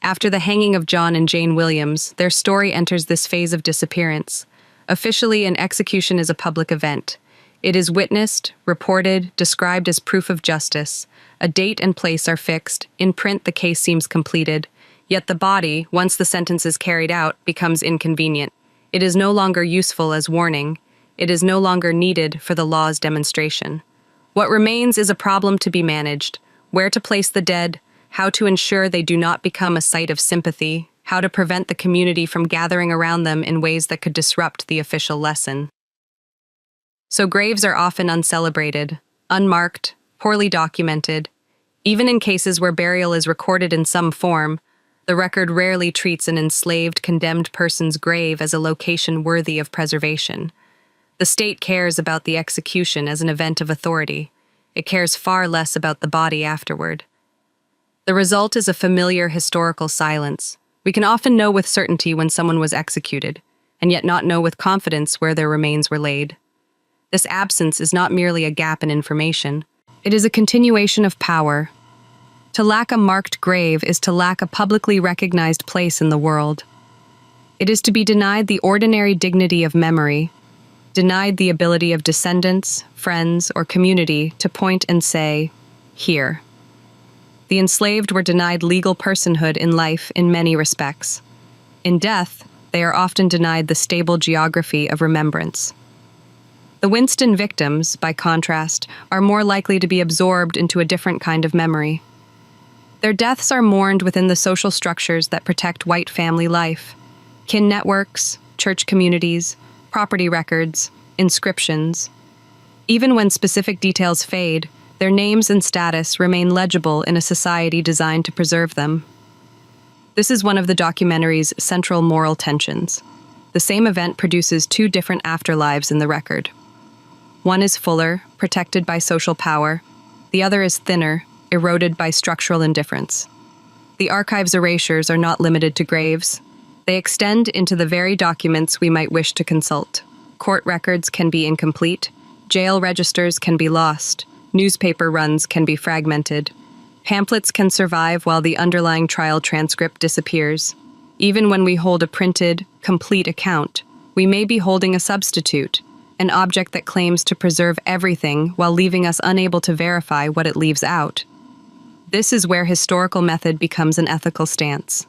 After the hanging of John and Jane Williams, their story enters this phase of disappearance. Officially, an execution is a public event. It is witnessed, reported, described as proof of justice. A date and place are fixed. In print, the case seems completed. Yet the body, once the sentence is carried out, becomes inconvenient. It is no longer useful as warning. It is no longer needed for the law's demonstration. What remains is a problem to be managed: where to place the dead, how to ensure they do not become a site of sympathy, how to prevent the community from gathering around them in ways that could disrupt the official lesson. So graves are often uncelebrated, unmarked, poorly documented. Even in cases where burial is recorded in some form, the record rarely treats an enslaved, condemned person's grave as a location worthy of preservation. The state cares about the execution as an event of authority. It cares far less about the body afterward. The result is a familiar historical silence. We can often know with certainty when someone was executed, and yet not know with confidence where their remains were laid. This absence is not merely a gap in information. It is a continuation of power. To lack a marked grave is to lack a publicly recognized place in the world. It is to be denied the ordinary dignity of memory, denied the ability of descendants, friends, or community to point and say, "Here." The enslaved were denied legal personhood in life in many respects. In death, they are often denied the stable geography of remembrance. The Winston victims, by contrast, are more likely to be absorbed into a different kind of memory. Their deaths are mourned within the social structures that protect white family life: kin networks, church communities, property records, inscriptions. Even when specific details fade, their names and status remain legible in a society designed to preserve them. This is one of the documentary's central moral tensions. The same event produces two different afterlives in the record. One is fuller, protected by social power. The other is thinner, eroded by structural indifference. The archive's erasures are not limited to graves. They extend into the very documents we might wish to consult. Court records can be incomplete. Jail registers can be lost. Newspaper runs can be fragmented. Pamphlets can survive while the underlying trial transcript disappears. Even when we hold a printed, complete account, we may be holding a substitute, an object that claims to preserve everything while leaving us unable to verify what it leaves out. This is where historical method becomes an ethical stance.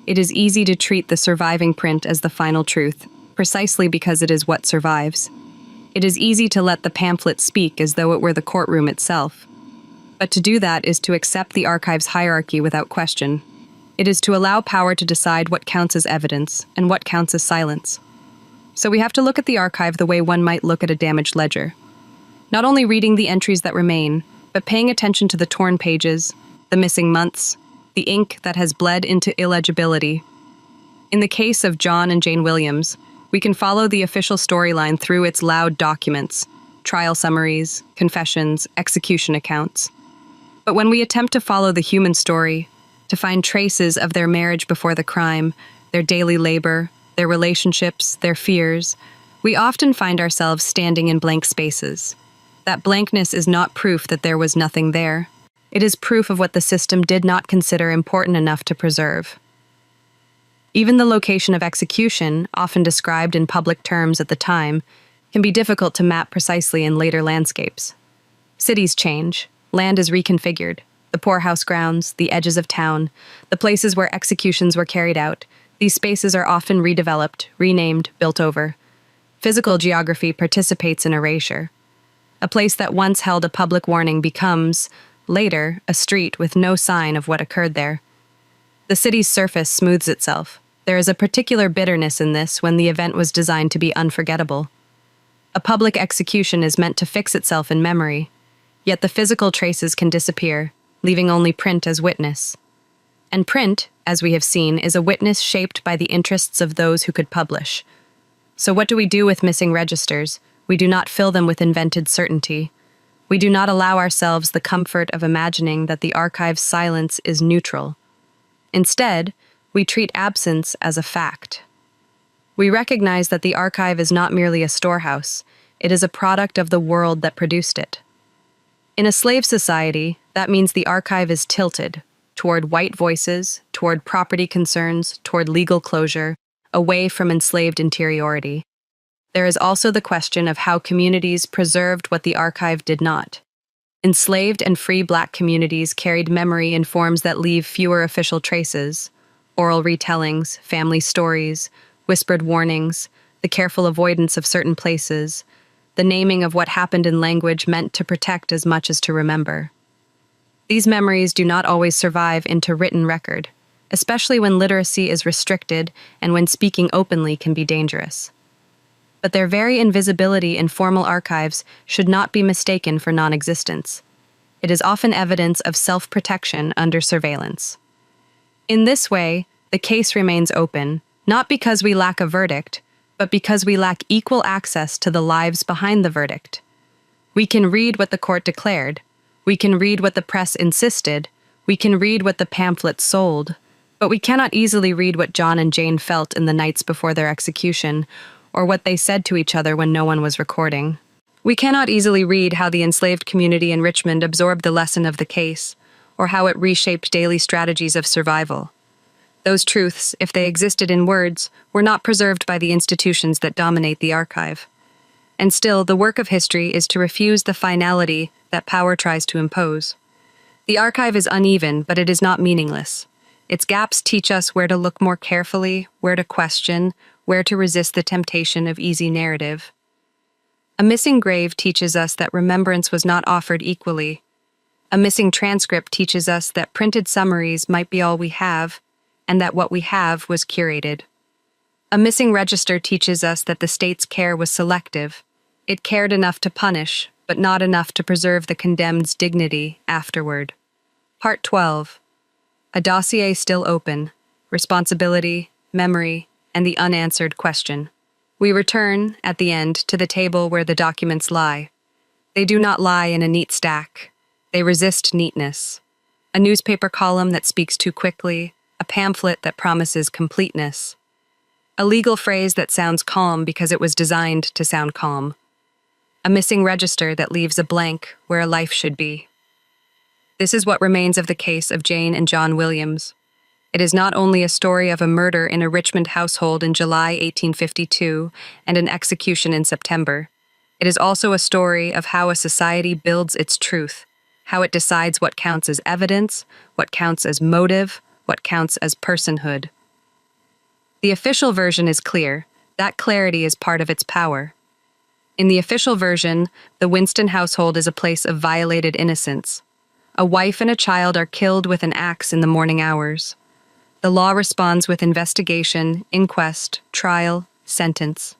It is easy to treat the surviving print as the final truth, precisely because it is what survives. It is easy to let the pamphlet speak as though it were the courtroom itself. But to do that is to accept the archive's hierarchy without question. It is to allow power to decide what counts as evidence and what counts as silence. So we have to look at the archive the way one might look at a damaged ledger. Not only reading the entries that remain, but paying attention to the torn pages, the missing months, the ink that has bled into illegibility. In the case of John and Jane Williams, We can follow the official storyline through its loud documents, trial summaries, confessions, execution accounts. But when we attempt to follow the human story, to find traces of their marriage before the crime, their daily labor, their relationships, their fears, we often find ourselves standing in blank spaces. That blankness is not proof that there was nothing there. It is proof of what the system did not consider important enough to preserve. Even the location of execution, often described in public terms at the time, can be difficult to map precisely in later landscapes. Cities change, land is reconfigured, the poorhouse grounds, the edges of town, the places where executions were carried out, these spaces are often redeveloped, renamed, built over. Physical geography participates in erasure. A place that once held a public warning becomes, later, a street with no sign of what occurred there. The city's surface smooths itself. There is a particular bitterness in this when the event was designed to be unforgettable. A public execution is meant to fix itself in memory, yet the physical traces can disappear, leaving only print as witness. And print, as we have seen, is a witness shaped by the interests of those who could publish. So what do we do with missing registers? We do not fill them with invented certainty. We do not allow ourselves the comfort of imagining that the archive's silence is neutral. Instead, we treat absence as a fact. We recognize that the archive is not merely a storehouse, it is a product of the world that produced it. In a slave society, that means the archive is tilted toward white voices, toward property concerns, toward legal closure, away from enslaved interiority. There is also the question of how communities preserved what the archive did not. Enslaved and free Black communities carried memory in forms that leave fewer official traces: oral retellings, family stories, whispered warnings, the careful avoidance of certain places, the naming of what happened in language meant to protect as much as to remember. These memories do not always survive into written record, especially when literacy is restricted and when speaking openly can be dangerous. But their very invisibility in formal archives should not be mistaken for non-existence. It is often evidence of self-protection under surveillance. In this way, the case remains open, not because we lack a verdict, but because we lack equal access to the lives behind the verdict. We can read what the court declared, we can read what the press insisted, we can read what the pamphlets sold, but we cannot easily read what John and Jane felt in the nights before their execution, or what they said to each other when no one was recording. We cannot easily read how the enslaved community in Richmond absorbed the lesson of the case, or how it reshaped daily strategies of survival. Those truths, if they existed in words, were not preserved by the institutions that dominate the archive. And still, the work of history is to refuse the finality that power tries to impose. The archive is uneven, but it is not meaningless. Its gaps teach us where to look more carefully, where to question, where to resist the temptation of easy narrative. A missing grave teaches us that remembrance was not offered equally. A missing transcript teaches us that printed summaries might be all we have, and that what we have was curated. A missing register teaches us that the state's care was selective. It cared enough to punish, but not enough to preserve the condemned's dignity afterward. Part 12. A dossier still open, responsibility, memory, and the unanswered question. We return, at the end, to the table where the documents lie. They do not lie in a neat stack. They resist neatness. A newspaper column that speaks too quickly, a pamphlet that promises completeness. A legal phrase that sounds calm because it was designed to sound calm. A missing register that leaves a blank where a life should be. This is what remains of the case of Jane and John Williams. It is not only a story of a murder in a Richmond household in July 1852 and an execution in September. It is also a story of how a society builds its truth, how it decides what counts as evidence, what counts as motive, what counts as personhood. The official version is clear. That clarity is part of its power. In the official version, the Winston household is a place of violated innocence. A wife and a child are killed with an axe in the morning hours. The law responds with investigation, inquest, trial, sentence.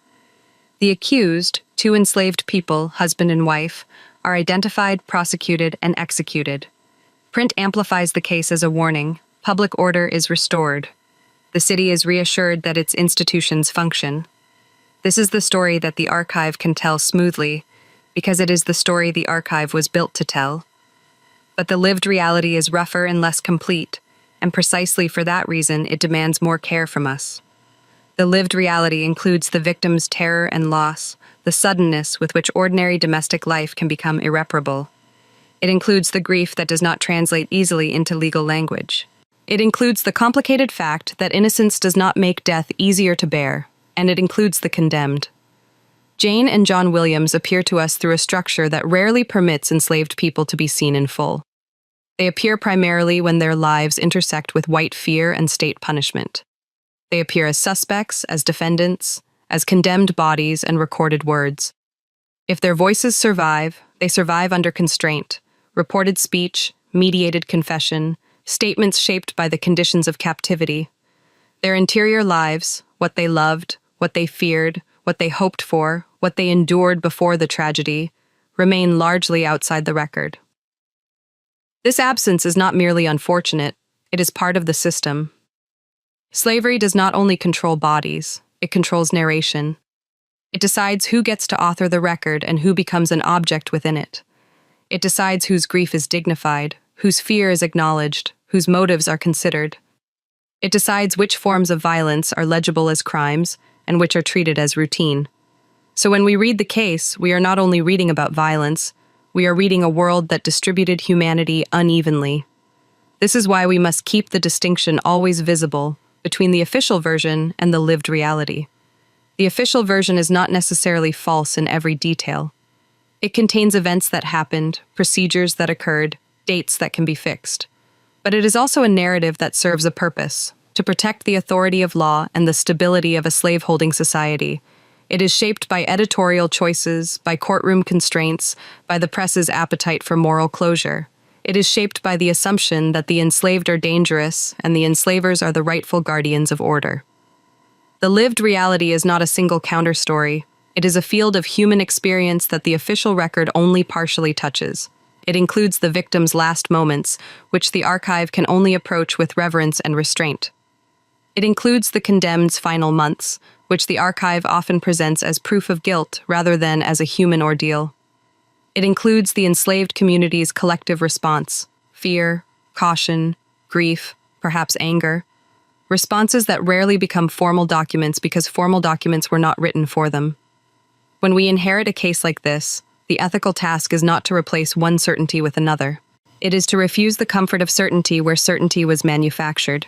The accused, two enslaved people, husband and wife, are identified, prosecuted, and executed. Print amplifies the case as a warning. Public order is restored. The city is reassured that its institutions function. This is the story that the archive can tell smoothly, because it is the story the archive was built to tell. But the lived reality is rougher and less complete, and precisely for that reason it demands more care from us. The lived reality includes the victim's terror and loss, the suddenness with which ordinary domestic life can become irreparable. It includes the grief that does not translate easily into legal language. It includes the complicated fact that innocence does not make death easier to bear, and it includes the condemned. Jane and John Williams appear to us through a structure that rarely permits enslaved people to be seen in full. They appear primarily when their lives intersect with white fear and state punishment. They appear as suspects, as defendants, as condemned bodies and recorded words. If their voices survive, they survive under constraint, reported speech, mediated confession, statements shaped by the conditions of captivity. Their interior lives, what they loved, what they feared, what they hoped for, what they endured before the tragedy, remain largely outside the record. This absence is not merely unfortunate, it is part of the system. Slavery does not only control bodies, it controls narration. It decides who gets to author the record and who becomes an object within it. It decides whose grief is dignified, whose fear is acknowledged, whose motives are considered. It decides which forms of violence are legible as crimes and which are treated as routine. So when we read the case, we are not only reading about violence, we are reading a world that distributed humanity unevenly. This is why we must keep the distinction always visible between the official version and the lived reality. The official version is not necessarily false in every detail. It contains events that happened, procedures that occurred, dates that can be fixed. But it is also a narrative that serves a purpose, to protect the authority of law and the stability of a slaveholding society. It is shaped by editorial choices, by courtroom constraints, by the press's appetite for moral closure. It is shaped by the assumption that the enslaved are dangerous and the enslavers are the rightful guardians of order. The lived reality is not a single counterstory. It is a field of human experience that the official record only partially touches. It includes the victim's last moments, which the archive can only approach with reverence and restraint. It includes the condemned's final months, which the archive often presents as proof of guilt rather than as a human ordeal. It includes the enslaved community's collective response: fear, caution, grief, perhaps anger. Responses that rarely become formal documents because formal documents were not written for them. When we inherit a case like this, the ethical task is not to replace one certainty with another. It is to refuse the comfort of certainty where certainty was manufactured.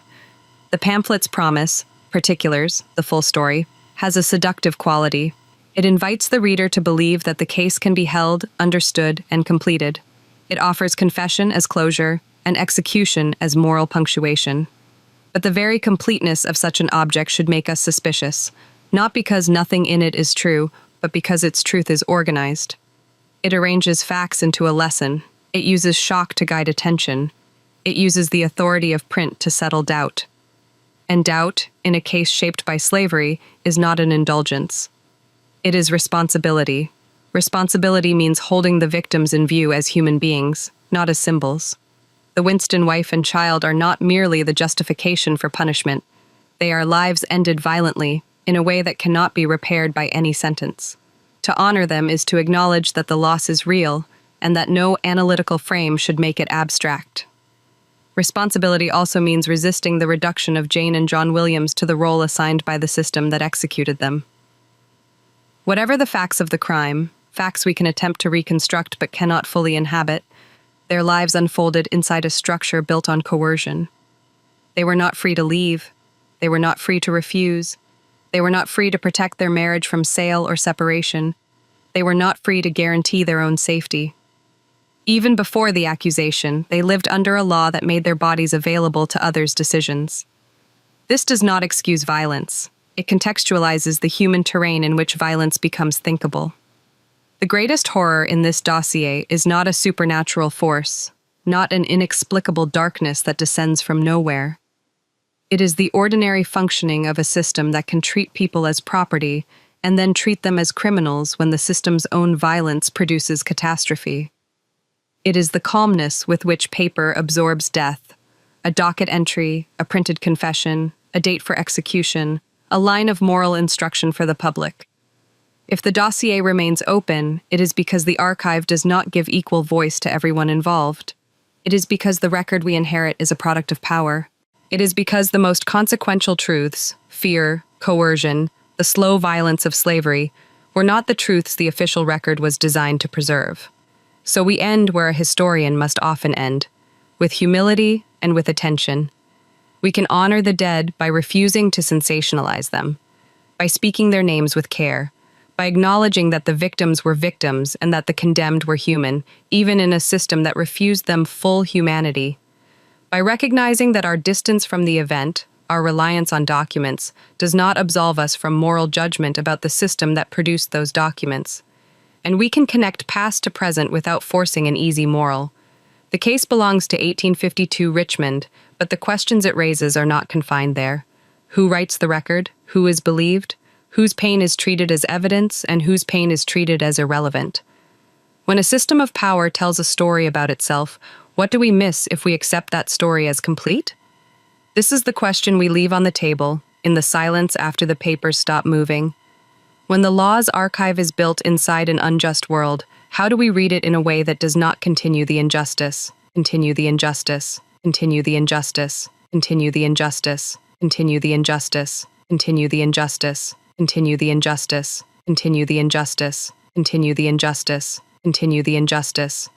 The pamphlet's promise, particulars, the full story, has a seductive quality. It invites the reader to believe that the case can be held, understood, and completed. It offers confession as closure and execution as moral punctuation. But the very completeness of such an object should make us suspicious, not because nothing in it is true, but because its truth is organized. It arranges facts into a lesson. It uses shock to guide attention. It uses the authority of print to settle doubt. And doubt, in a case shaped by slavery, is not an indulgence. It is responsibility. Responsibility means holding the victims in view as human beings, not as symbols. The Winston wife and child are not merely the justification for punishment. They are lives ended violently, in a way that cannot be repaired by any sentence. To honor them is to acknowledge that the loss is real, and that no analytical frame should make it abstract. Responsibility also means resisting the reduction of Jane and John Williams to the role assigned by the system that executed them. Whatever the facts of the crime, facts we can attempt to reconstruct but cannot fully inhabit, their lives unfolded inside a structure built on coercion. They were not free to leave. They were not free to refuse. They were not free to protect their marriage from sale or separation. They were not free to guarantee their own safety. Even before the accusation, they lived under a law that made their bodies available to others' decisions. This does not excuse violence. It contextualizes the human terrain in which violence becomes thinkable. The greatest horror in this dossier is not a supernatural force, not an inexplicable darkness that descends from nowhere. It is the ordinary functioning of a system that can treat people as property and then treat them as criminals when the system's own violence produces catastrophe. It is the calmness with which paper absorbs death, a docket entry, a printed confession, a date for execution, a line of moral instruction for the public. If the dossier remains open, it is because the archive does not give equal voice to everyone involved. It is because the record we inherit is a product of power. It is because the most consequential truths, fear, coercion, the slow violence of slavery, were not the truths the official record was designed to preserve. So we end where a historian must often end, with humility and with attention. We can honor the dead by refusing to sensationalize them, by speaking their names with care, by acknowledging that the victims were victims and that the condemned were human, even in a system that refused them full humanity, by recognizing that our distance from the event, our reliance on documents, does not absolve us from moral judgment about the system that produced those documents. And we can connect past to present without forcing an easy moral. The case belongs to 1852 Richmond, but the questions it raises are not confined there. Who writes the record? Who is believed? Whose pain is treated as evidence and whose pain is treated as irrelevant? When a system of power tells a story about itself, what do we miss if we accept that story as complete? This is the question we leave on the table, in the silence after the papers stop moving. When the law's archive is built inside an unjust world, how do we read it in a way that does not continue the injustice, continue the injustice, continue the injustice, continue the injustice, continue the injustice, continue the injustice, continue the injustice, continue the injustice, continue the injustice, continue the injustice,